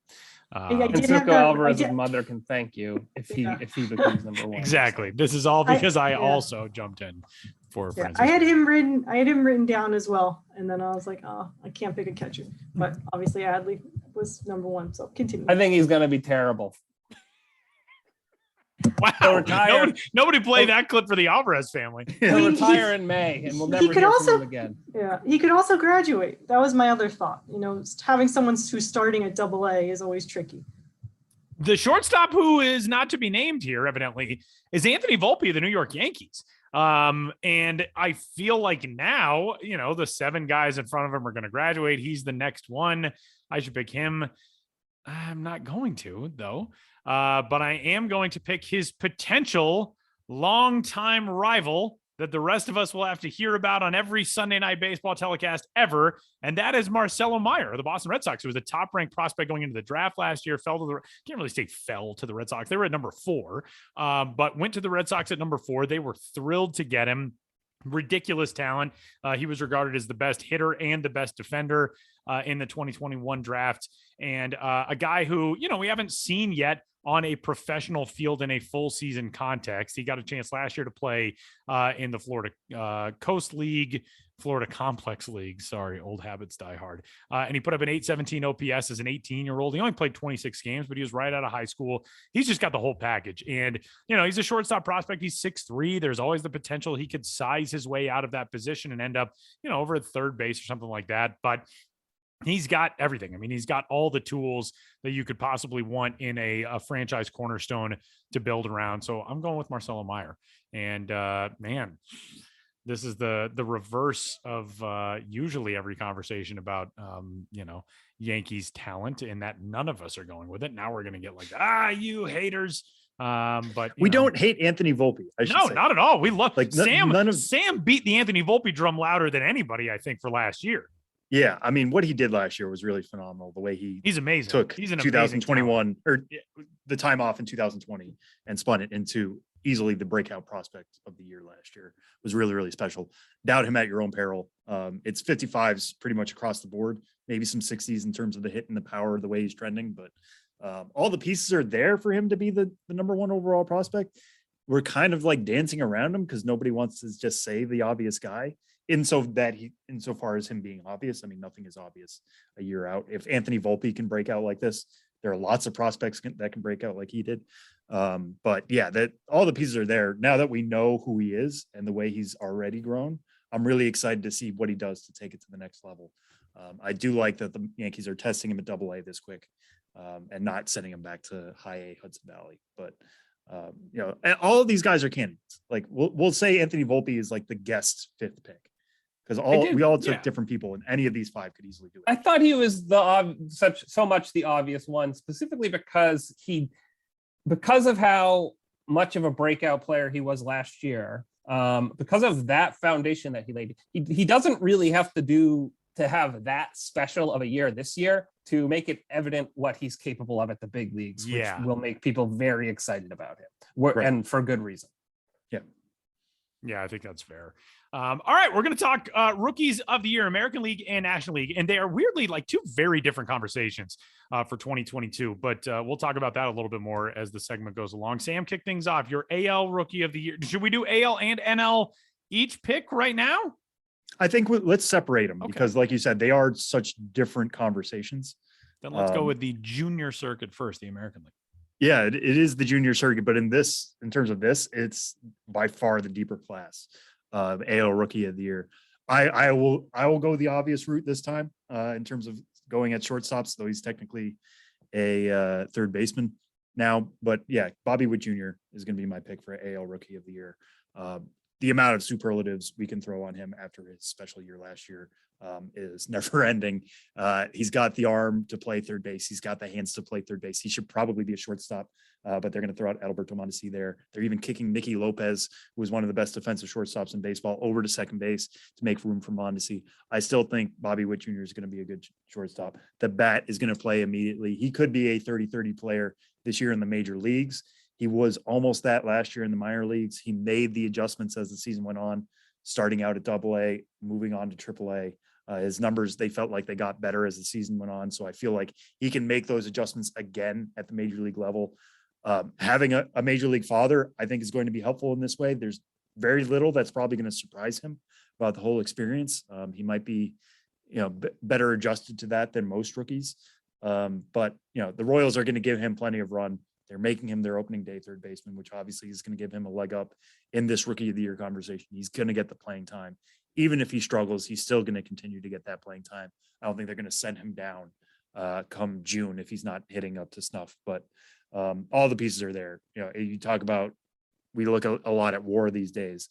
Francisco Alvarez's mother can thank you if he becomes number 1. Exactly. This is all because I also jumped in for Francisco. I had him written down as well, and then I was like, oh, I can't pick a catcher. But obviously Adley was number 1, so continue. I think he's going to be terrible. Wow! Nobody played that clip for the Alvarez family. He'll retire in May, and we'll never hear from him again. Yeah, he could also graduate. That was my other thought. Having someone who's starting at AA is always tricky. The shortstop who is not to be named here, evidently, is Anthony Volpe of the New York Yankees. And I feel like now, the 7 guys in front of him are going to graduate. He's the next one. I should pick him. I'm not going to, though. But I am going to pick his potential longtime rival that the rest of us will have to hear about on every Sunday Night Baseball telecast ever. And that is Marcelo Meyer of the Boston Red Sox, who was a top-ranked prospect going into the draft last year, can't really say fell to the Red Sox. They were at number 4, but went to the Red Sox at number 4. They were thrilled to get him. Ridiculous talent. He was regarded as the best hitter and the best defender in the 2021 draft. And a guy who, we haven't seen yet on a professional field in a full season context. He got a chance last year to play in the Florida Coast League, Florida Complex League. Sorry, old habits die hard. And he put up an 817 OPS as an 18-year-old. He only played 26 games, but he was right out of high school. He's just got the whole package. And, he's a shortstop prospect. He's 6'3". There's always the potential he could size his way out of that position and end up, over at third base or something like that. But he's got everything. I mean, he's got all the tools that you could possibly want in a franchise cornerstone to build around. So I'm going with Marcelo Meyer. And man, this is the reverse of usually every conversation about, Yankees talent, in that none of us are going with it. Now we're going to get like, you haters. But we don't hate Anthony Volpe. No, not at all. We love Sam. Sam beat the Anthony Volpe drum louder than anybody, I think, for last year. Yeah, I mean, what he did last year was really phenomenal. The way he's He's an 2021 or the time off in 2020 and spun it into easily the breakout prospect of the year last year. Was really, really special. Doubt him at your own peril. It's 55s pretty much across the board, maybe some 60s in terms of the hit and the power, the way he's trending, but all the pieces are there for him to be the number 1 overall prospect. We're kind of like dancing around him because nobody wants to just say the obvious guy. Insofar as him being obvious, I mean, nothing is obvious a year out. If Anthony Volpe can break out like this, there are lots of prospects that can break out like he did. But yeah, that all the pieces are there. Now that we know who he is and the way he's already grown, I'm really excited to see what he does to take it to the next level. I do like that the Yankees are testing him at AA this quick and not sending him back to high A Hudson Valley. But and all of these guys are candidates. Like we'll say Anthony Volpe is like the guest 5th pick. Because we all took different people, and any of these 5 could easily do it. I thought he was so much the obvious one, specifically because of how much of a breakout player he was last year. Because of that foundation that he laid, he doesn't really have to have that special of a year this year to make it evident what he's capable of at the big leagues, which will make people very excited about him, and for good reason. Yeah, I think that's fair. All right, we're going to talk rookies of the year, American League and National League, and they are weirdly like 2 very different conversations for 2022, but we'll talk about that a little bit more as the segment goes along. Sam, kick things off. Your AL rookie of the year. Should we do AL and NL each pick right now? I think let's separate them because like you said, they are such different conversations. Then let's go with the junior circuit first, the American League. Yeah, it is the junior circuit, but in terms of this, it's by far the deeper class. AL rookie of the year. I will go the obvious route this time in terms of going at shortstops, though he's technically a third baseman now. But yeah, Bobby Witt Jr. is going to be my pick for AL rookie of the year. The amount of superlatives we can throw on him after his special year last year is never ending. He's got the arm to play third base. He's got the hands to play third base. He should probably be a shortstop, but they're going to throw out Alberto Mondesi there. They're even kicking Nicky Lopez, who was one of the best defensive shortstops in baseball, over to second base to make room for Mondesi. I still think Bobby Witt Jr. is going to be a good shortstop. The bat is going to play immediately. He could be a 30-30 player this year in the major leagues. He was almost that last year in the minor leagues. He made the adjustments as the season went on, starting out at AA, moving on to AAA. His numbers, they felt like they got better as the season went on. So I feel like he can make those adjustments again at the major league level. Having a major league father, I think, is going to be helpful in this way. There's very little that's probably going to surprise him about the whole experience. He might be, better adjusted to that than most rookies. But the Royals are going to give him plenty of run. They're making him their opening day third baseman, which obviously is going to give him a leg up in this rookie of the year conversation. He's going to get the playing time. Even if he struggles, he's still going to continue to get that playing time. I don't think they're going to send him down come June if he's not hitting up to snuff. But All the pieces are there. You talk about, we look a lot at WAR these days.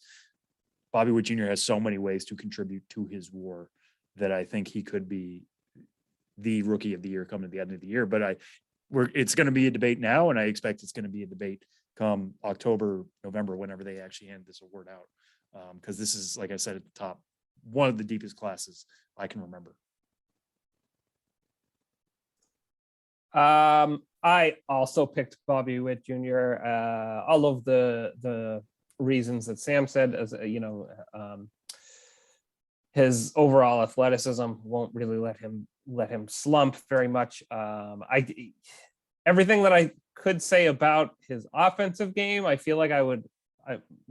Bobby Witt Jr. has so many ways to contribute to his WAR that I think he could be the rookie of the year coming to the end of the year. But it's going to be a debate now, and I expect it's going to be a debate come October, November, whenever they actually hand this award out. Because this is, like I said at the top, one of the deepest classes I can remember. I also picked Bobby Witt Jr. All of the reasons that Sam said, as his overall athleticism won't really let him slump very much. Everything that I could say about his offensive game, I feel like I don't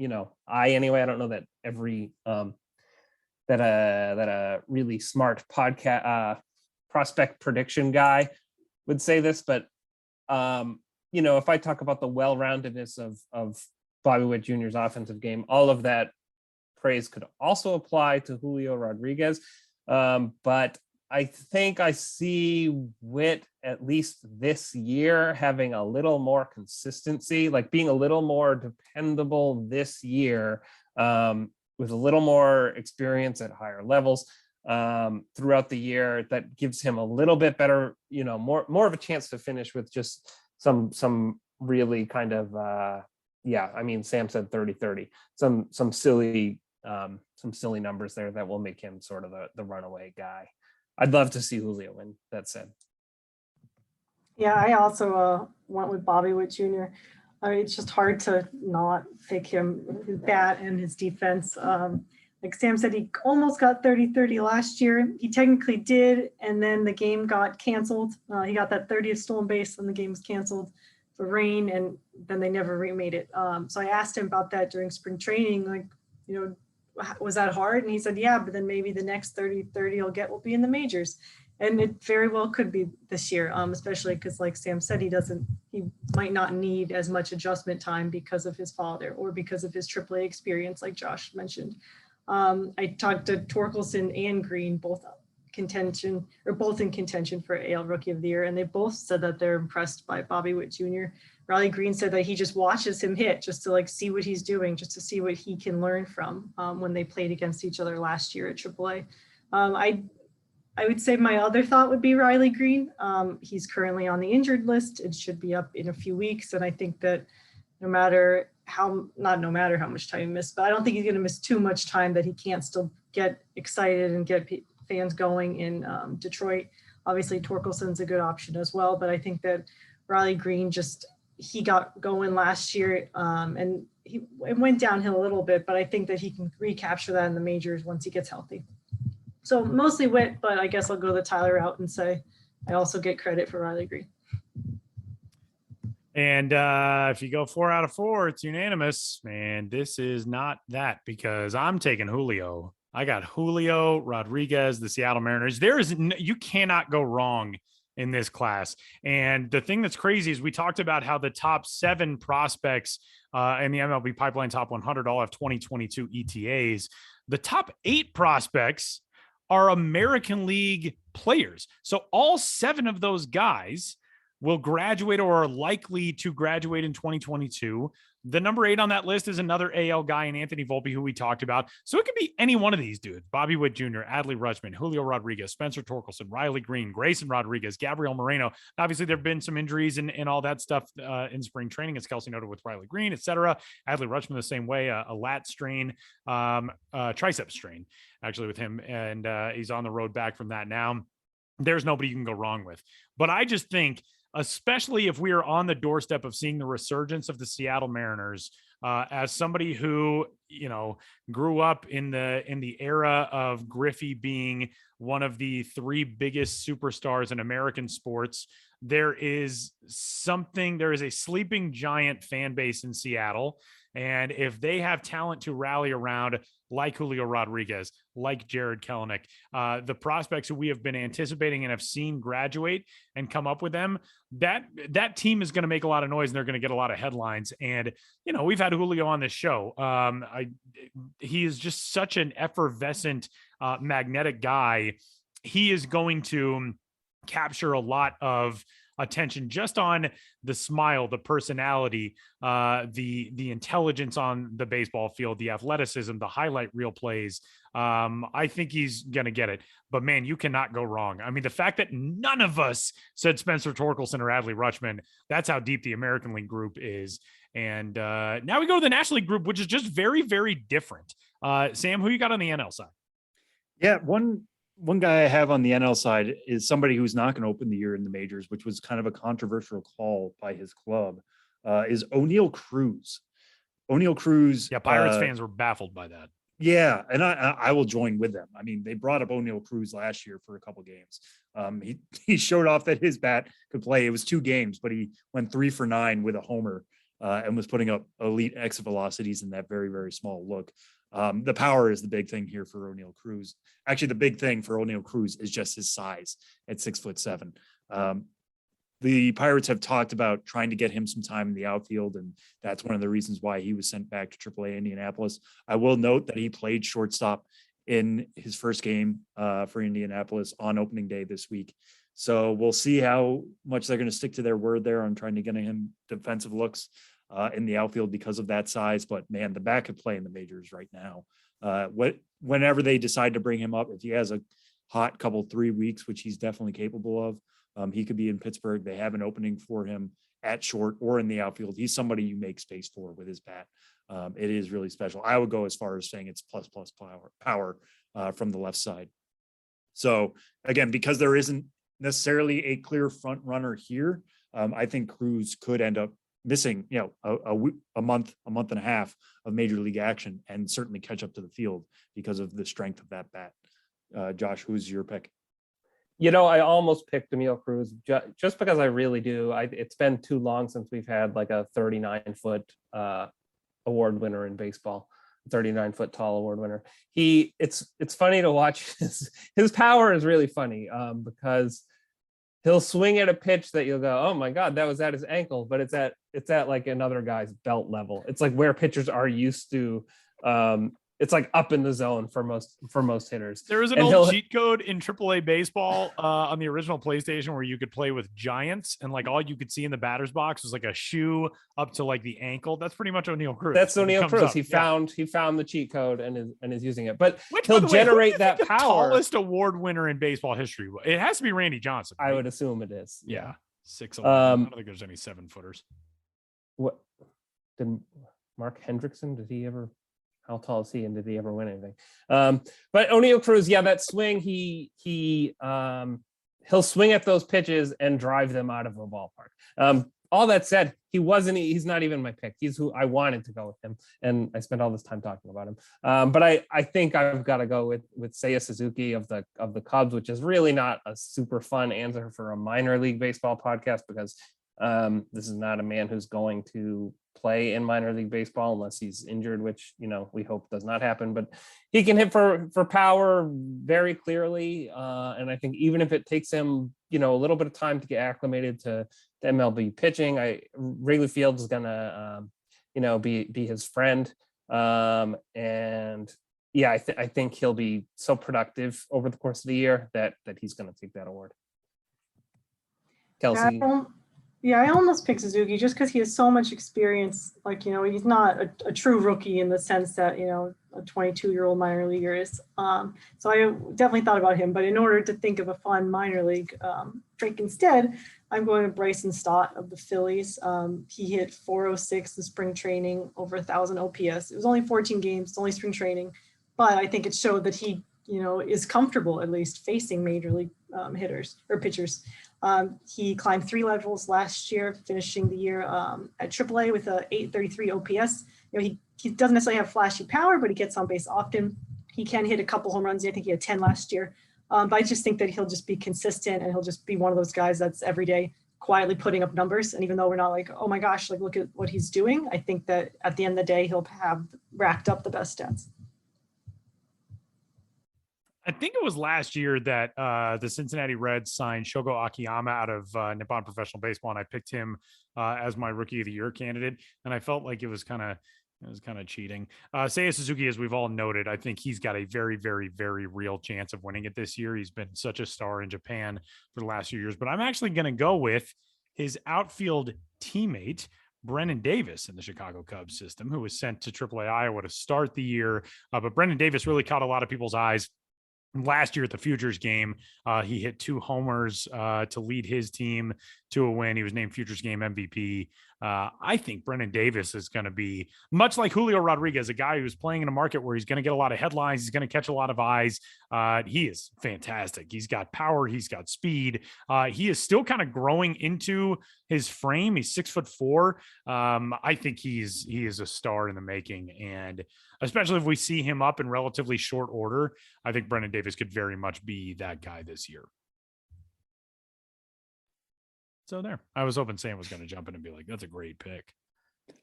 know that every that a really smart podcast prospect prediction guy would say this, but if I talk about the well-roundedness of Bobby Witt Jr.'s offensive game, all of that praise could also apply to Julio Rodriguez. But I think I see Witt, at least this year, having a little more consistency, like being a little more dependable this year, with a little more experience at higher levels throughout the year. That gives him a little bit better, more of a chance to finish with just some really kind of, Sam said 30-30, some silly numbers there that will make him sort of the runaway guy. I'd love to see Julio win, that said. Yeah, I also went with Bobby Witt Jr. It's just hard to not pick him, his bat and his defense. Like Sam said, he almost got 30-30 last year. He technically did, and then the game got canceled. He got that 30th stolen base, and the game was canceled for rain, and then they never remade it. So I asked him about that during spring training, was that hard? And he said, yeah, but then maybe the next 30-30 he'll get will be in the majors. And it very well could be this year, especially because, like Sam said, he might not need as much adjustment time because of his father or because of his AAA experience, like Josh mentioned. I talked to Torkelson and Green, both in contention for AL Rookie of the Year, and they both said that they're impressed by Bobby Witt Jr. Riley Green said that he just watches him hit just to see what he's doing, just to see what he can learn from when they played against each other last year at AAA. I would say my other thought would be Riley Green. He's currently on the injured list. It should be up in a few weeks. And I think that no matter how much time he missed, but I don't think he's going to miss too much time that he can't still get excited and get fans going in Detroit. Obviously, Torkelson's a good option as well, but I think that Riley Green he got going last year and it went downhill a little bit, but I think that he can recapture that in the majors once he gets healthy. So mostly Witt, but I guess I'll go the Tyler route and say I also get credit for Riley Green. And if you go 4 out of 4, it's unanimous. Man, this is not that, because I'm taking Julio. I got Julio Rodriguez, the Seattle Mariners. You cannot go wrong in this class. And the thing that's crazy is we talked about how the top 7 prospects in the MLB Pipeline Top 100 all have 2022 ETAs. The top 8 prospects are American League players. So all 7 of those guys will graduate or are likely to graduate in 2022. The number 8 on that list is another AL guy in Anthony Volpe, who we talked about. So it could be any one of these dudes: Bobby Witt Jr., Adley Rutschman, Julio Rodriguez, Spencer Torkelson, Riley Green, Grayson Rodriguez, Gabriel Moreno. Obviously, there have been some injuries and all that stuff in spring training, as Kelsie noted with Riley Green, etc. Adley Rutschman the same way, a lat strain, tricep strain, actually, with him. And he's on the road back from that now. There's nobody you can go wrong with. But I just think, especially if we are on the doorstep of seeing the resurgence of the Seattle Mariners, as somebody who, grew up in the era of Griffey being one of the 3 biggest superstars in American sports, there is a sleeping giant fan base in Seattle. And if they have talent to rally around, like Julio Rodriguez, like Jared Kelenic, the prospects who we have been anticipating and have seen graduate and come up with them, that team is going to make a lot of noise and they're going to get a lot of headlines. And, we've had Julio on this show. He is just such an effervescent, magnetic guy. He is going to capture a lot of attention just on the smile, the personality, the intelligence on the baseball field, the athleticism, the highlight reel plays. I think he's going to get it. But man, you cannot go wrong. I mean, the fact that none of us said Spencer Torkelson or Adley Rutschman, that's how deep the American League group is. And now we go to the National League group, which is just very, very different. Sam, who you got on the NL side? Yeah, one guy I have on the NL side is somebody who's not going to open the year in the majors, which was kind of a controversial call by his club, is O'Neal Cruz. O'Neal Cruz. Yeah, Pirates fans were baffled by that. Yeah, and I will join with them. I mean, they brought up O'Neal Cruz last year for a couple games. He showed off that his bat could play. It was 2 games, but he went 3 for 9 with a homer and was putting up elite exit velocities in that very, very small look. The power is the big thing here for O'Neal Cruz. Actually, the big thing for O'Neal Cruz is just his size at 6'7". The Pirates have talked about trying to get him some time in the outfield, and that's one of the reasons why he was sent back to AAA Indianapolis. I will note that he played shortstop in his first game for Indianapolis on opening day this week. So we'll see how much they're going to stick to their word there on trying to get him defensive looks in the outfield because of that size. But man, the bat could play in the majors right now. Whenever they decide to bring him up, if he has a hot couple 3 weeks, which he's definitely capable of, he could be in Pittsburgh. They have an opening for him at short or in the outfield. He's somebody you make space for with his bat. It is really special. I would go as far as saying it's plus power from the left side. So again, because there isn't necessarily a clear front runner here, I think Cruz could end up missing, a month and a half of major league action and certainly catch up to the field because of the strength of that bat. Josh, who's your pick? I almost picked O'Neal Cruz just because I really do. It's been too long since we've had like a 39-foot award winner in baseball, 39-foot tall award winner. It's funny to watch. His power is really funny because he'll swing at a pitch that you'll go, oh my God, that was at his ankle, but it's at like another guy's belt level. It's like where pitchers are used to. It's like up in the zone for most hitters. There was an old cheat code in AAA baseball on the original PlayStation where you could play with giants, and like all you could see in the batter's box was like a shoe up to like the ankle. That's pretty much O'Neal Cruz. That's O'Neal Cruz. He found the cheat code and is using it. But he'll generate that power. Tallest award winner in baseball history. It has to be Randy Johnson. Right? I would assume it is. Yeah, 6'11". I don't think there's any 7-footers. What did Mark Hendrickson? How tall is he, and did he ever win anything? But O'Neal Cruz, yeah, that swing, he'll swing at those pitches and drive them out of the ballpark. All that said, he's not even my pick. He's who I wanted to go with him, and I spent all this time talking about him. But I think I've got to go with Seiya Suzuki of the Cubs, which is really not a super fun answer for a minor league baseball podcast because this is not a man who's going to play in minor league baseball unless he's injured, which we hope does not happen. But he can hit for power very clearly, and I think even if it takes him a little bit of time to get acclimated to MLB pitching, Wrigley Field is gonna be his friend, and yeah, I think he'll be so productive over the course of the year that he's going to take that award. Kelsie. Yeah, I almost picked Suzuki just because he has so much experience. Like, he's not a true rookie in the sense that, a 22-year-old minor leaguer is. So I definitely thought about him. But in order to think of a fun minor league pick instead, I'm going with Bryson Stott of the Phillies. He hit 406 in spring training, over 1,000 OPS. It was only 14 games, it's only spring training. But I think it showed that he, is comfortable at least facing major league hitters or pitchers. He climbed 3 levels last year, finishing the year at AAA with a 833 OPS. He doesn't necessarily have flashy power, but he gets on base often. He can hit a couple home runs. I think he had 10 last year. But I just think that he'll just be consistent, and he'll just be one of those guys that's every day quietly putting up numbers. And even though we're not like, oh my gosh, like look at what he's doing, I think that at the end of the day, he'll have racked up the best stats. I think it was last year that the Cincinnati Reds signed Shogo Akiyama out of Nippon Professional Baseball, and I picked him as my Rookie of the Year candidate. And I felt like it was kind of It was kind of cheating. Seiya Suzuki, as we've all noted, I think he's got a very, very, very real chance of winning it this year. He's been such a star in Japan for the last few years, but I'm actually going to go with his outfield teammate, Brennan Davis, in the Chicago Cubs system, who was sent to AAA Iowa to start the year. But Brennan Davis really caught a lot of people's eyes last year at the Futures game. He hit 2 homers to lead his team to a win. He was named Futures game MVP. I think Brennan Davis is going to be much like Julio Rodriguez, a guy who's playing in a market where he's going to get a lot of headlines. He's going to catch a lot of eyes. He is fantastic. He's got power. He's got speed. He is still kind of growing into his frame. He's 6'4". I think he is a star in the making. And especially if we see him up in relatively short order, I think Brennan Davis could very much be that guy this year. So there, I was hoping Sam was going to jump in and be like, that's a great pick.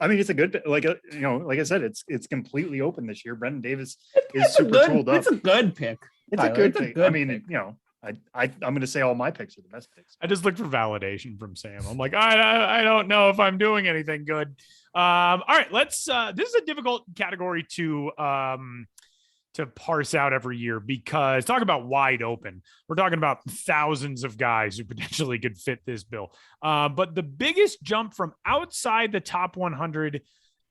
I mean, it's a good, like I said, it's completely open this year. Brendan Davis is super tooled up. It's a good pick. It's Tyler. a good It's a pick. good I mean, pick. I'm going to say all my picks are the best picks. I just looked for validation from Sam. I'm like, I don't know if I'm doing anything good. All right, let's. This is a difficult category to parse out every year, because talk about wide open. We're talking about thousands of guys who potentially could fit this bill. But the biggest jump from outside the top 100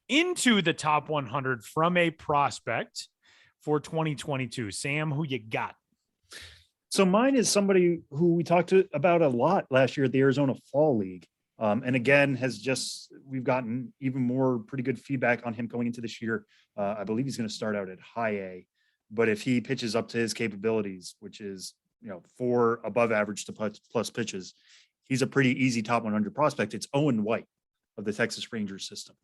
into the top 100 from a prospect for 2022. Sam, who you got? So mine is somebody who we talked about a lot last year at the Arizona Fall League. And again, we've gotten even more pretty good feedback on him going into this year. I believe he's going to start out at high A, but if he pitches up to his capabilities, which is, 4 above average to plus pitches, he's a pretty easy top 100 prospect. It's Owen White of the Texas Rangers system.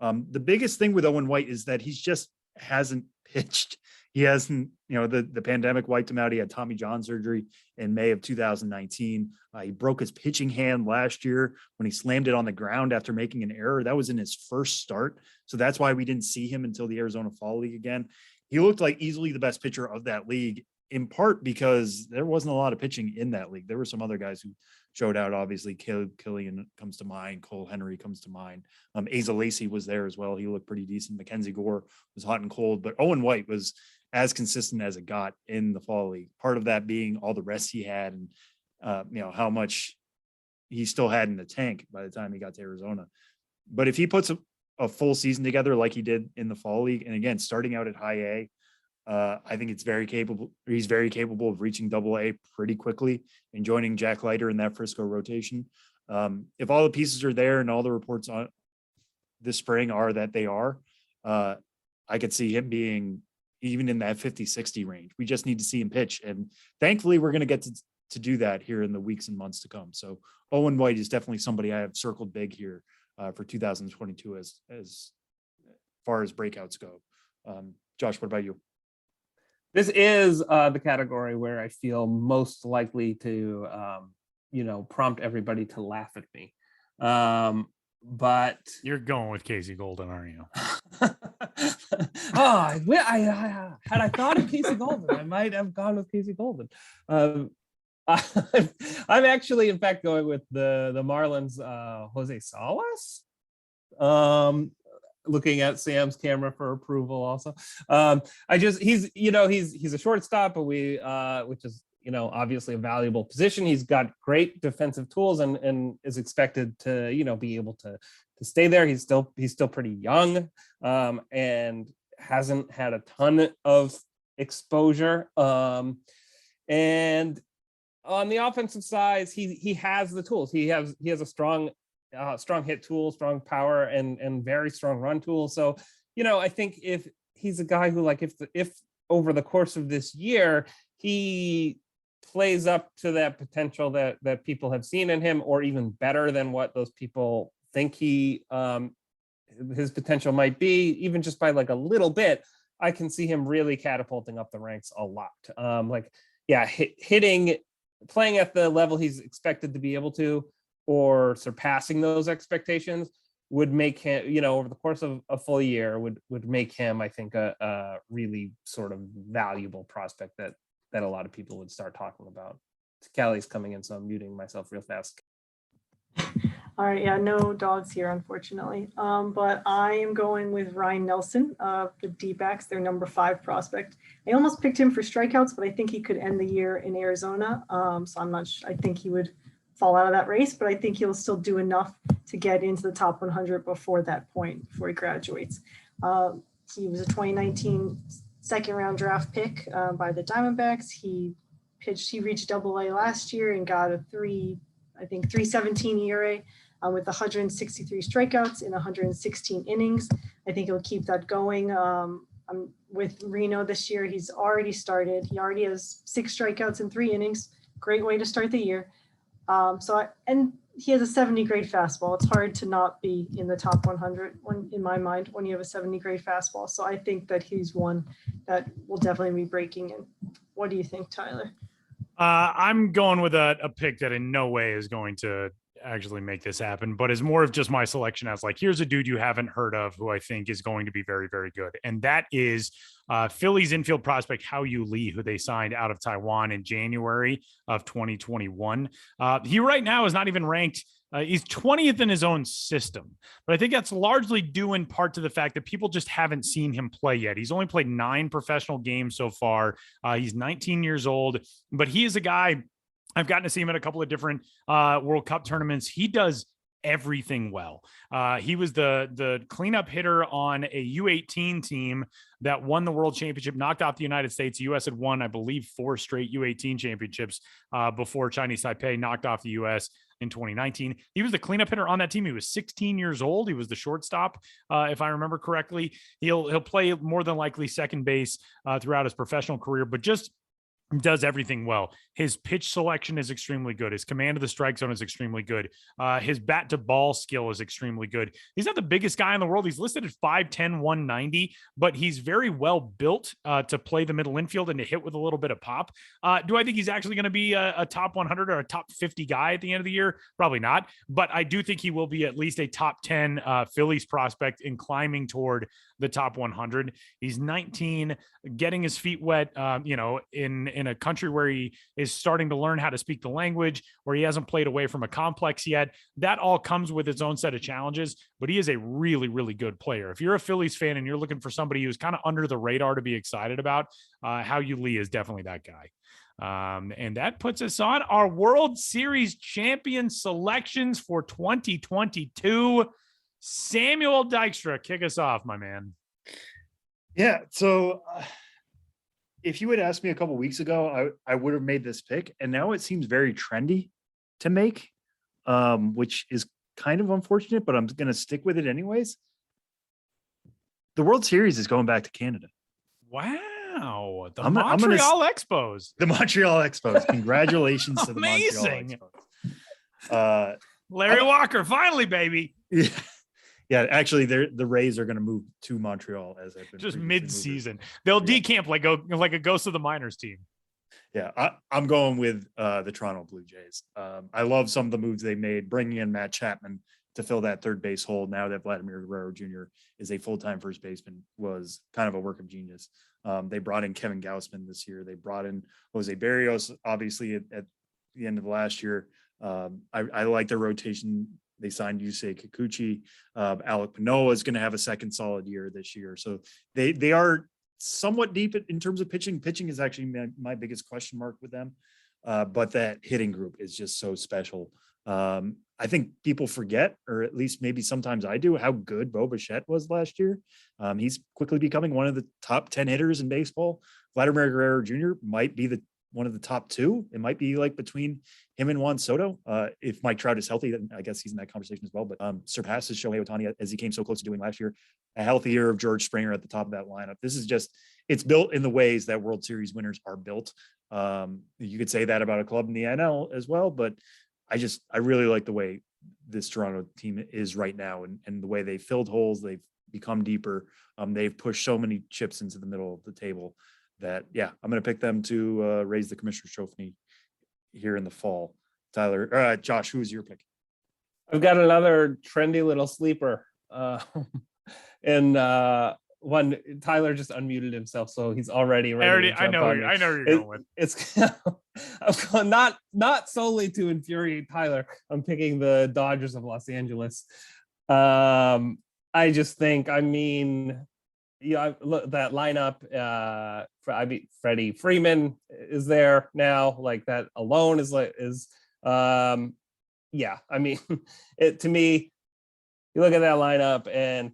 The biggest thing with Owen White is that he's just hasn't pitched. He hasn't, the pandemic wiped him out. He had Tommy John surgery in May of 2019. He broke his pitching hand last year when he slammed it on the ground after making an error. That was in his first start. So that's why we didn't see him until the Arizona Fall League again. He looked like easily the best pitcher of that league, in part because there wasn't a lot of pitching in that league. There were some other guys who showed out. Obviously, Killian comes to mind. Cole Henry comes to mind. Asa Lacy was there as well. He looked pretty decent. Mackenzie Gore was hot and cold, but Owen White was as consistent as it got in the Fall League. Part of that being all the rest he had and, how much he still had in the tank by the time he got to Arizona. But if he puts a full season together like he did in the Fall League, and again, starting out at high A, I think he's very capable of reaching Double A pretty quickly and joining Jack Leiter in that Frisco rotation. If all the pieces are there and all the reports on this spring are that they are, I could see him being even in that 50-60 range. We just need to see him pitch. And thankfully we're going to get to do that here in the weeks and months to come. So Owen White is definitely somebody I have circled big here for 2022 as far as breakouts go. Josh, what about you? This is the category where I feel most likely to, prompt everybody to laugh at me. But You're going with Casey Golden, aren't you? Had I thought of Casey Golden, I might have gone with Casey Golden. I'm actually, in fact, going with the Marlins, Jose Salas. Looking at Sam's camera for approval also. He's a shortstop, but which is, obviously a valuable position. He's got great defensive tools and is expected to, be able to stay there. He's still pretty young and hasn't had a ton of exposure. And on the offensive side, he has the tools. He has a strong hit tool, strong power, and very strong run tool. So, I think if he's a guy who, like, if over the course of this year, he plays up to that potential that people have seen in him, or even better than what those people think his potential might be, even just by like a little bit, I can see him really catapulting up the ranks a lot. Playing at the level he's expected to be able to, or surpassing those expectations, would make him, over the course of a full year, would make him, I think, a really sort of valuable prospect that a lot of people would start talking about. Callie's coming in, so I'm muting myself real fast. All right, yeah, no dogs here, unfortunately. But I am going with Ryan Nelson of the D-backs, their number 5 prospect. I almost picked him for strikeouts, but I think he could end the year in Arizona. So I'm not sure. I think he would fall out of that race, but I think he'll still do enough to get into the top 100 before that point, before he graduates. He was a 2019 second-round draft pick by the Diamondbacks. He reached Double-A last year and got a 3.17 ERA. With 163 strikeouts in 116 innings. I think he'll keep that going. With Reno this year, he's already started. He already has 6 strikeouts in 3 innings. Great way to start the year. And he has a 70 grade fastball. It's hard to not be in the top 100 in my mind when you have a 70 grade fastball. So I think that he's one that will definitely be breaking in. What do you think, Tyler? I'm going with a pick that in no way is going to actually make this happen, but is more of just my selection as like, here's a dude you haven't heard of who I think is going to be very, very good. And that is Phillies infield prospect Hao-Yu Lee, who they signed out of Taiwan in January of 2021. He right now is not even ranked. He's 20th in his own system, but I think that's largely due in part to the fact that people just haven't seen him play yet. He's only played 9 professional games so far. He's 19 years old, but he is a guy I've gotten to see him at a couple of different World Cup tournaments. He does everything well. He was the cleanup hitter on a U18 team that won the World Championship, knocked off the United States. The U.S. had won, I believe, 4 straight U18 championships before Chinese Taipei knocked off the U.S. in 2019. He was the cleanup hitter on that team. He was 16 years old. He was the shortstop, if I remember correctly. He'll play more than likely second base throughout his professional career, but just does everything well. His pitch selection is extremely good. His command of the strike zone is extremely good. His bat to ball skill is extremely good. He's not the biggest guy in the world. He's listed at 5'10", 190, but he's very well built to play the middle infield and to hit with a little bit of pop. Do I think he's actually going to be a top 100 or a top 50 guy at the end of the year? Probably not, but I do think he will be at least a top 10 Phillies prospect in climbing toward the top 100. He's 19, getting his feet wet, in a country where he is starting to learn how to speak the language, where he hasn't played away from a complex yet. That all comes with its own set of challenges, but he is a really, really good player. If you're a Phillies fan and you're looking for somebody who's kind of under the radar to be excited about, Hao-Yu Lee is definitely that guy. And that puts us on our World Series champion selections for 2022. Samuel Dykstra, kick us off, my man. Yeah. So if you had asked me a couple weeks ago, I would have made this pick, and now it seems very trendy to make, which is kind of unfortunate, but I'm going to stick with it anyways. The World Series is going back to Canada. Wow. The Montreal Expos. The Montreal Expos. Congratulations to the Montreal Expos. Larry Walker, finally, baby. Yeah. Yeah, actually, the Rays are going to move to Montreal as I've been just mid-season. They'll decamp like a ghost of the minors team. Yeah, I'm going with the Toronto Blue Jays. I love some of the moves they made, bringing in Matt Chapman to fill that third base hole. Now that Vladimir Guerrero Jr. is a full-time first baseman, was kind of a work of genius. They brought in Kevin Gausman this year. They brought in Jose Barrios, obviously at the end of last year. I like their rotation. They signed Yusei Kikuchi. Alec Manoah is going to have a second solid year this year. So they are somewhat deep in terms of pitching. Pitching is actually my biggest question mark with them. But that hitting group is just so special. I think people forget, or at least maybe sometimes I do, how good Bo Bichette was last year. He's quickly becoming one of the top 10 hitters in baseball. Vladimir Guerrero Jr. might be one of the top 2. It might be like between him and Juan Soto. If Mike Trout is healthy, then I guess he's in that conversation as well, but surpasses Shohei Ohtani as he came so close to doing last year. A healthy year of George Springer at the top of that lineup. This is just, it's built in the ways that World Series winners are built. You could say that about a club in the NL as well, but I really like the way this Toronto team is right now, and the way they filled holes, they've become deeper. They've pushed so many chips into the middle of the table that, yeah, I'm going to pick them to raise the Commissioner's Trophy here in the fall. Tyler, Josh, who is your pick? I've got another trendy little sleeper. And one, Tyler just unmuted himself, so he's already ready. I know where you're going with. It's not solely to infuriate Tyler. I'm picking the Dodgers of Los Angeles. I just think, look, that lineup. Freddie Freeman is there now. Like that alone is yeah. I mean, to me, you look at that lineup and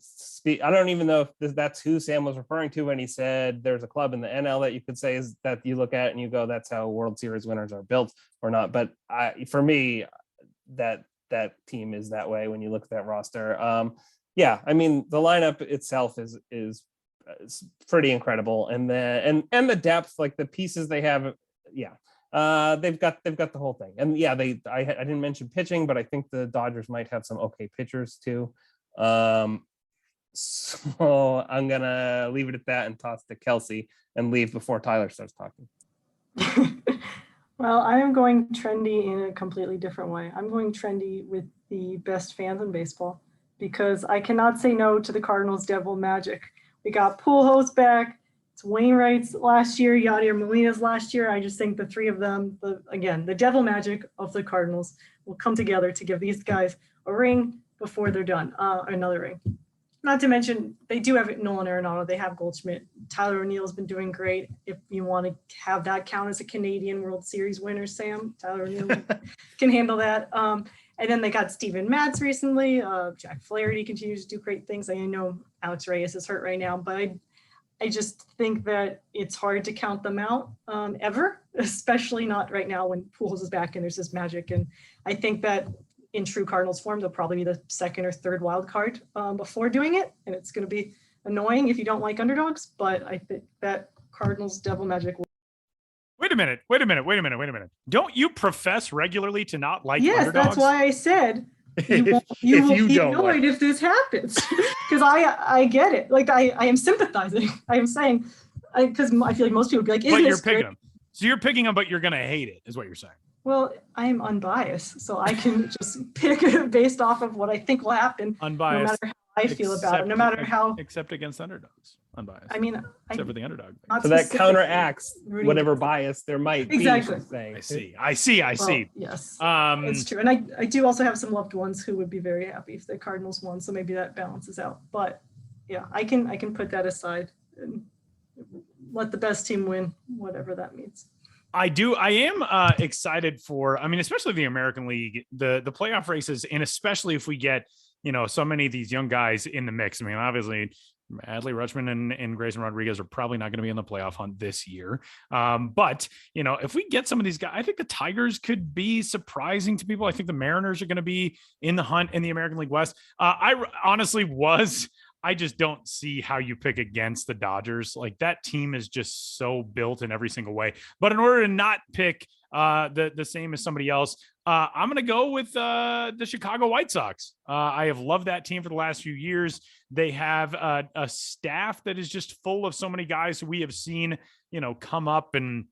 I don't even know if that's who Sam was referring to when he said there's a club in the NL that you could say is that you look at and you go, that's how World Series winners are built or not. But for me, that team is that way when you look at that roster. Yeah, I mean, the lineup itself is pretty incredible, and the depth, like the pieces they have, yeah. They've got the whole thing, and yeah, I didn't mention pitching, but I think the Dodgers might have some okay pitchers too. So I'm gonna leave it at that and toss to Kelsie and leave before Tyler starts talking. Well, I am going trendy in a completely different way. I'm going trendy with the best fans in baseball because I cannot say no to the Cardinals' Devil Magic. We got Pujols back. It's Wainwright's last year, Yadier Molina's last year. I just think the three of them, the devil magic of the Cardinals will come together to give these guys a ring before they're done, another ring. Not to mention, they do have Nolan Arenado. They have Goldschmidt. Tyler O'Neill's been doing great. If you want to have that count as a Canadian World Series winner, Sam, Tyler O'Neill can handle that. And then they got Steven Matz recently. Jack Flaherty continues to do great things. I know Alex Reyes is hurt right now, but I just think that it's hard to count them out ever, especially not right now when Pujols is back and there's this magic. And I think that in true Cardinals form, they'll probably be the second or third wild card before doing it. And it's going to be annoying if you don't like underdogs, but I think that Cardinals Devil Magic will. Wait a minute. Don't you profess regularly to not like yes, underdogs? That's why I said you will be annoyed if this happens because I get it. Like I am sympathizing. I am saying because I feel like most people would be like, but you're picking them. So you're picking them, but you're going to hate it is what you're saying. Well, I am unbiased, so I can just pick based off of what I think will happen. Unbiased. No matter how I feel about it, no matter how. Except against underdogs. Unbiased. I mean, except for the underdog. So that counteracts whatever bias there might be. Exactly. I see. Well, yes, it's true. And I do also have some loved ones who would be very happy if the Cardinals won, so maybe that balances out. But yeah, I can put that aside and let the best team win, whatever that means. I am excited for, especially the American League, the playoff races, and especially if we get, so many of these young guys in the mix. Obviously, Adley Rutschman and Grayson Rodriguez are probably not going to be in the playoff hunt this year. But, if we get some of these guys, I think the Tigers could be surprising to people. I think the Mariners are going to be in the hunt in the American League West. I just don't see how you pick against the Dodgers. Like that team is just so built in every single way. But in order to not pick the same as somebody else, I'm going to go with the Chicago White Sox. I have loved that team for the last few years. They have a staff that is just full of so many guys who we have seen, come up and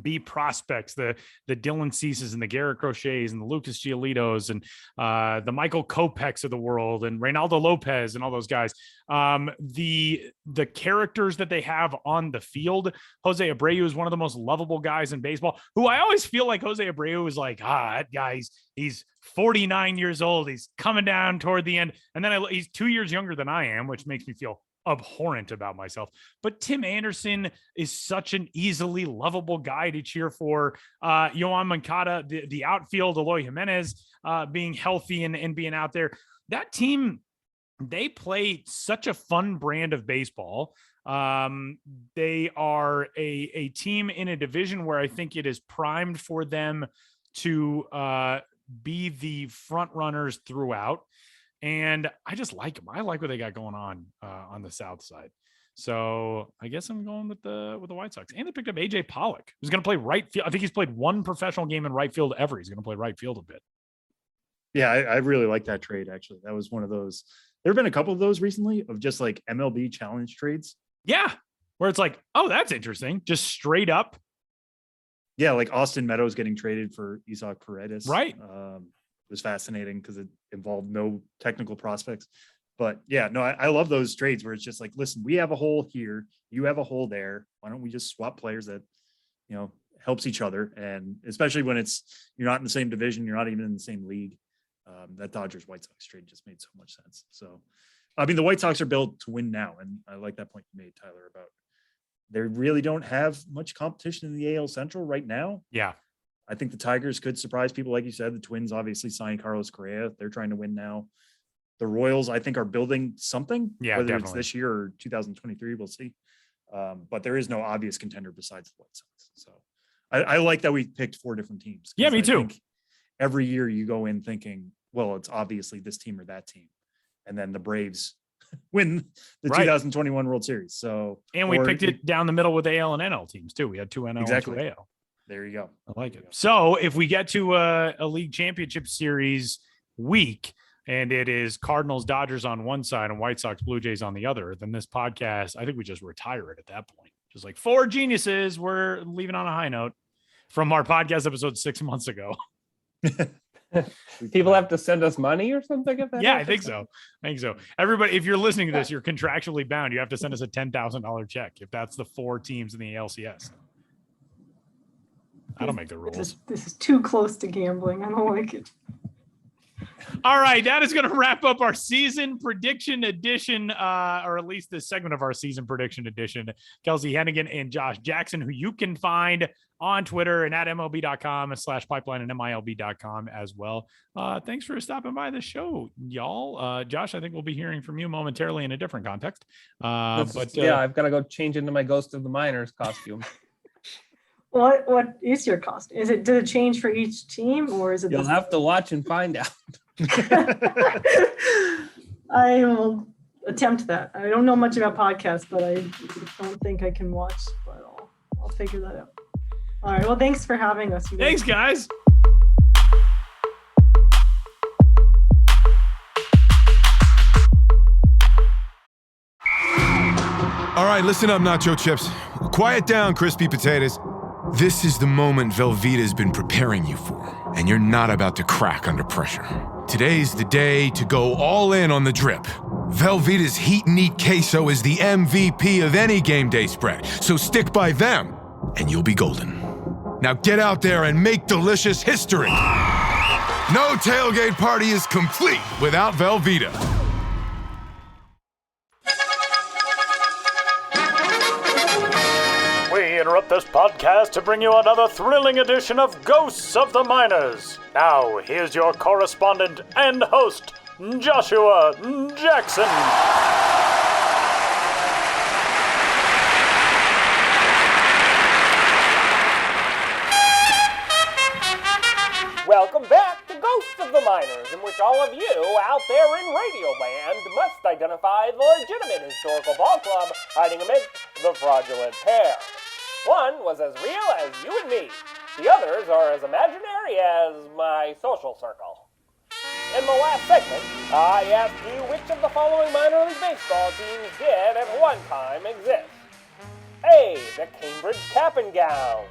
be prospects, the Dylan Ceases and the Garrett Crochets and the Lucas Giolito's and the Michael Kopechs of the world and Reynaldo Lopez and all those guys. The characters that they have on the field. Jose Abreu is one of the most lovable guys in baseball, who I always feel like Jose Abreu is like, that guy, he's 49 years old. He's coming down toward the end. And then he's 2 years younger than I am, which makes me feel abhorrent about myself. But Tim Anderson is such an easily lovable guy to cheer for. Yoan Moncada, the outfield, Eloy Jimenez being healthy and being out there. That team, they play such a fun brand of baseball. They are a team in a division where I think it is primed for them to be the front runners throughout. And I just like them. I like what they got going on the South side. So I guess I'm going with the White Sox. And they picked up AJ Pollock, who's going to play right field. I think he's played one professional game in right field ever. He's going to play right field a bit. Yeah, I really like that trade, actually. That was one of those. There have been a couple of those recently of just like MLB challenge trades. Yeah, where it's like, oh, that's interesting. Just straight up. Yeah, like Austin Meadows getting traded for Isaac Paredes. Right. It was fascinating because it involved no technical prospects. But yeah, no, I love those trades where it's just like, listen, we have a hole here, you have a hole there. Why don't we just swap players that, helps each other? And especially when you're not in the same division, you're not even in the same league. That Dodgers White Sox trade just made so much sense. So, I mean, the White Sox are built to win now. And I like that point you made, Tyler, about they really don't have much competition in the AL Central right now. Yeah. I think the Tigers could surprise people. Like you said, the Twins obviously signed Carlos Correa. They're trying to win now. The Royals, I think, are building something. Yeah, whether definitely. it's this year or 2023, we'll see. But there is no obvious contender besides the White Sox. So I like that we picked 4 different teams. Yeah, me I too. think every year you go in thinking, well, it's obviously this team or that team. And then the Braves win the 2021 World Series. So, and we picked it down the middle with AL and NL teams too. We had 2 NL Exactly. and 2 AL. There you go. I like it. So if we get to a league championship series week and it is Cardinals, Dodgers on one side and White Sox, Blue Jays on the other, then this podcast, I think we just retire it at that point. Just like 4 geniuses, we're leaving on a high note from our podcast episode 6 months ago. People have to send us money or something. Yeah, I think so. Everybody, if you're listening to this, you're contractually bound. You have to send us a $10,000 check if that's the 4 teams in the ALCS. I don't make the rules. This is too close to gambling. I don't like it. All right, that is going to wrap up our season prediction edition, or at least this segment of our season prediction edition. Kelsie Hennigan and Josh Jackson, who you can find on Twitter and at MLB.com/pipeline and MILB.com as well. Thanks for stopping by the show, y'all. Josh, I think we'll be hearing from you momentarily in a different context. I've got to go change into my Ghost of the Miners costume. What is your cost? Did it change for each team, or is it? You'll have to watch and find out. I will attempt that. I don't know much about podcasts, but I don't think I can watch. But I'll figure that out. All right. Well, thanks for having us. Thanks, guys. All right, listen up, nacho chips. Quiet down, crispy potatoes. This is the moment Velveeta's been preparing you for, and you're not about to crack under pressure. Today's the day to go all in on the drip. Velveeta's Heat and Eat Queso is the MVP of any game day spread, so stick by them, and you'll be golden. Now get out there and make delicious history. No tailgate party is complete without Velveeta. We interrupt this podcast to bring you another thrilling edition of Ghosts of the Miners. Now, here's your correspondent and host, Joshua Jackson. Welcome back to Ghosts of the Miners, in which all of you out there in radio land must identify the legitimate historical ball club hiding amidst the fraudulent pair. One was as real as you and me. The others are as imaginary as my social circle. In the last segment, I asked you which of the following minor league baseball teams did at one time exist. A, the Cambridge Cap and Gowns.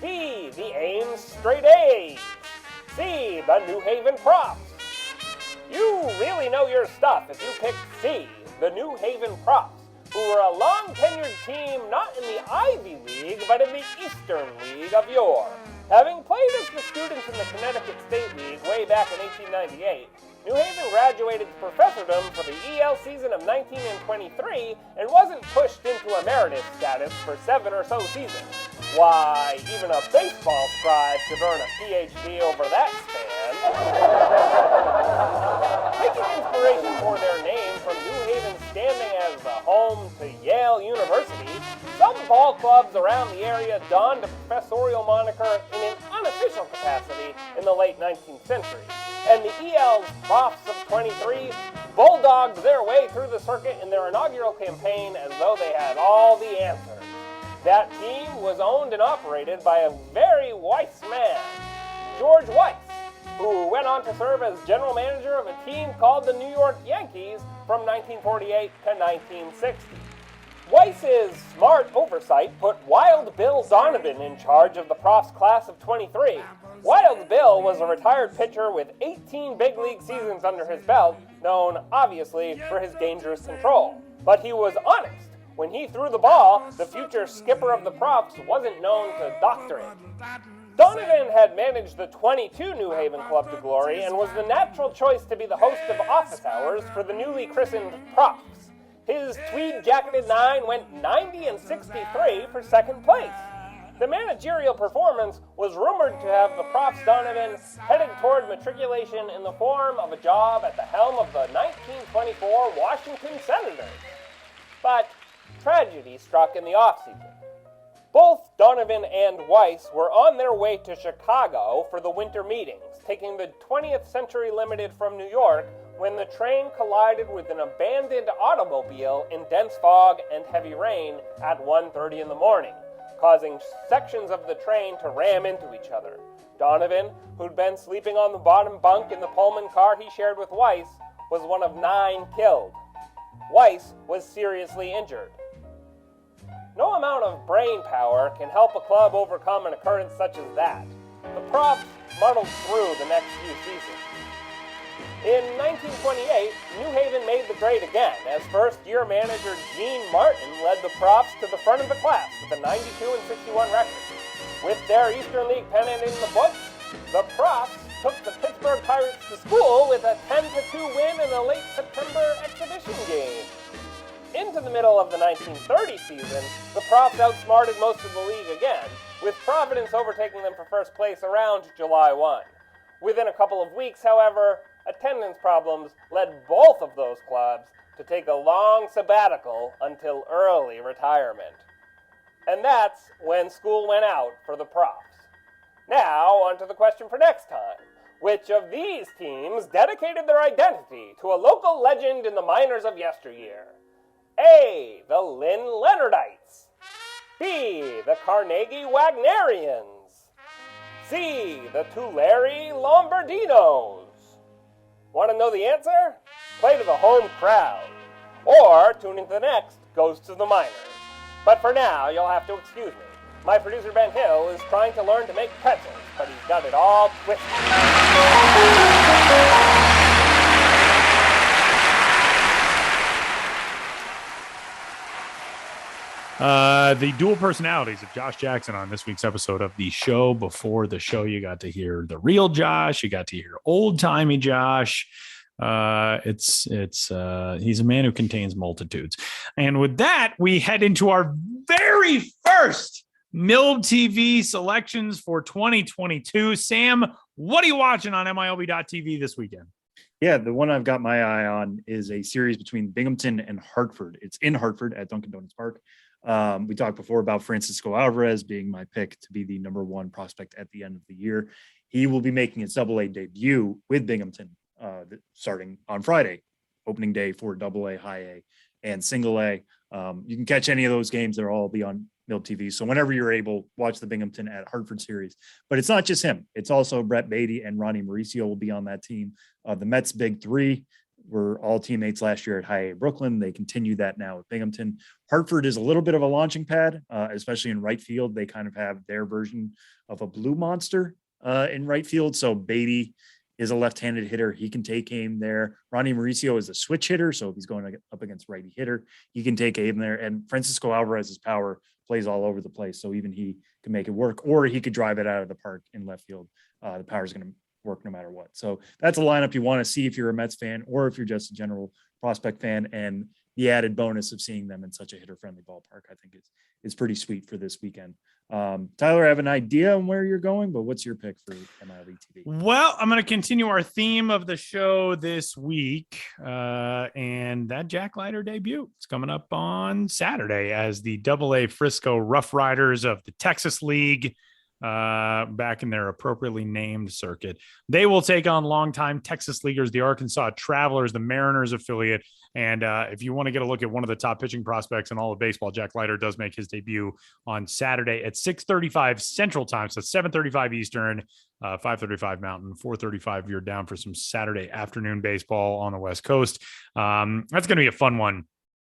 B, the Ames Straight A's. C, the New Haven Props. You really know your stuff if you picked C, the New Haven Props, who were a long-tenured team not in the Ivy League, but in the Eastern League of yore. Having played as the students in the Connecticut State League way back in 1898, New Haven graduated to professordom for the EL season of 19 and 23 and wasn't pushed into emeritus status for 7 or so seasons. Why, even a baseball scribe could earn a PhD over that span. Taking inspiration for their name from New Haven's standing as the home to Yale University, some ball clubs around the area donned a professorial moniker in an unofficial capacity in the late 19th century, and the EL's Profs of 23 bulldogged their way through the circuit in their inaugural campaign as though they had all the answers. That team was owned and operated by a very Weiss man, George Weiss, who went on to serve as general manager of a team called the New York Yankees from 1948 to 1960. Weiss's smart oversight put Wild Bill Donovan in charge of the Profs class of 23. Wild Bill was a retired pitcher with 18 big league seasons under his belt, known, obviously, for his dangerous control. But he was honest. When he threw the ball, the future skipper of the Profs wasn't known to doctor it. Donovan had managed the 22 New Haven club to glory and was the natural choice to be the host of office hours for the newly christened Profs. His tweed-jacketed nine went 90 and 63 for second place. The managerial performance was rumored to have the Profs Donovan headed toward matriculation in the form of a job at the helm of the 1924 Washington Senators. But tragedy struck in the offseason. Both Donovan and Weiss were on their way to Chicago for the winter meetings, taking the 20th Century Limited from New York when the train collided with an abandoned automobile in dense fog and heavy rain at 1:30 in the morning, causing sections of the train to ram into each other. Donovan, who'd been sleeping on the bottom bunk in the Pullman car he shared with Weiss, was one of 9 killed. Weiss was seriously injured. No amount of brain power can help a club overcome an occurrence such as that. The Profs muddled through the next few seasons. In 1928, New Haven made the grade again, as first-year manager Gene Martin led the Profs to the front of the class with a 92-61 record. With their Eastern League pennant in the books, the Profs took the Pittsburgh Pirates to school with a 10-2 win in a late September exhibition game. Into the middle of the 1930 season, the Profs outsmarted most of the league again, with Providence overtaking them for first place around July 1. Within a couple of weeks, however, attendance problems led both of those clubs to take a long sabbatical until early retirement. And that's when school went out for the Profs. Now, on to the question for next time. Which of these teams dedicated their identity to a local legend in the minors of yesteryear? A. The Lynn Leonardites. B. The Carnegie Wagnerians. C. The Tulare Lombardinos. Want to know the answer? Play to the home crowd. Or tune into the next Ghosts of the Minors. But for now, you'll have to excuse me. My producer Ben Hill is trying to learn to make pretzels, but he's got it all twisted. The dual personalities of Josh Jackson on this week's episode of the show. Before the show, you got to hear the real Josh. You got to hear old-timey Josh. He's a man who contains multitudes. And with that, we head into our very first MILB TV selections for 2022. Sam, what are you watching on MILB.TV this weekend? Yeah, the one I've got my eye on is a series between Binghamton and Hartford. It's in Hartford at Dunkin' Donuts Park. We talked before about Francisco Alvarez being my pick to be the number 1 prospect at the end of the year. He will be making his AA debut with Binghamton starting on Friday, opening day for AA, High A, and Single A. You can catch any of those games. They'll all be on MILB TV. So whenever you're able, watch the Binghamton at Hartford series. But it's not just him. It's also Brett Beatty and Ronnie Mauricio will be on that team. The Mets' big 3 were all teammates last year at High A Brooklyn. They continue that now at Binghamton. Hartford is a little bit of a launching pad, especially in right field. They kind of have their version of a blue monster in right field. So Beatty is a left-handed hitter. He can take aim there. Ronnie Mauricio is a switch hitter. So if he's going up against righty hitter, he can take aim there. And Francisco Alvarez's power plays all over the place. So even he can make it work, or he could drive it out of the park in left field. The power is going to work no matter what. So that's a lineup you want to see if you're a Mets fan, or if you're just a general prospect fan. And the added bonus of seeing them in such a hitter-friendly ballpark, I think is pretty sweet for this weekend. Tyler, I have an idea on where you're going, but what's your pick for MILB TV? Well, I'm going to continue our theme of the show this week, and that Jack Leiter debut. It's coming up on Saturday as the AA Frisco Rough Riders of the Texas League, back in their appropriately named circuit. They will take on longtime Texas Leaguers, the Arkansas Travelers, the Mariners affiliate. And if you want to get a look at one of the top pitching prospects in all of baseball, Jack Leiter does make his debut on Saturday at 6:35 Central Time. So 7:35 Eastern, 5:35 Mountain, 4:35 you're down for some Saturday afternoon baseball on the West Coast. That's going to be a fun one.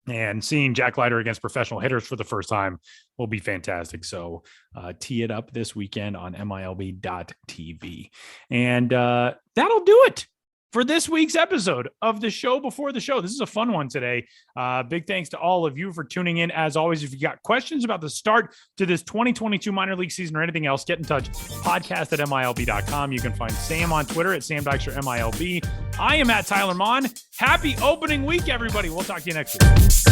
And seeing Jack Leiter against professional hitters for the first time will be fantastic. So tee it up this weekend on MILB.tv. And that'll do it for this week's episode of the show before the show. This is a fun one today. Big thanks to all of you for tuning in. As always, if you got questions about the start to this 2022 minor league season or anything else, get in touch. podcast@MILB.com. You can find Sam on Twitter at Sam Dykstra MILB. I am at Tyler Mon. Happy opening week, everybody. We'll talk to you next week.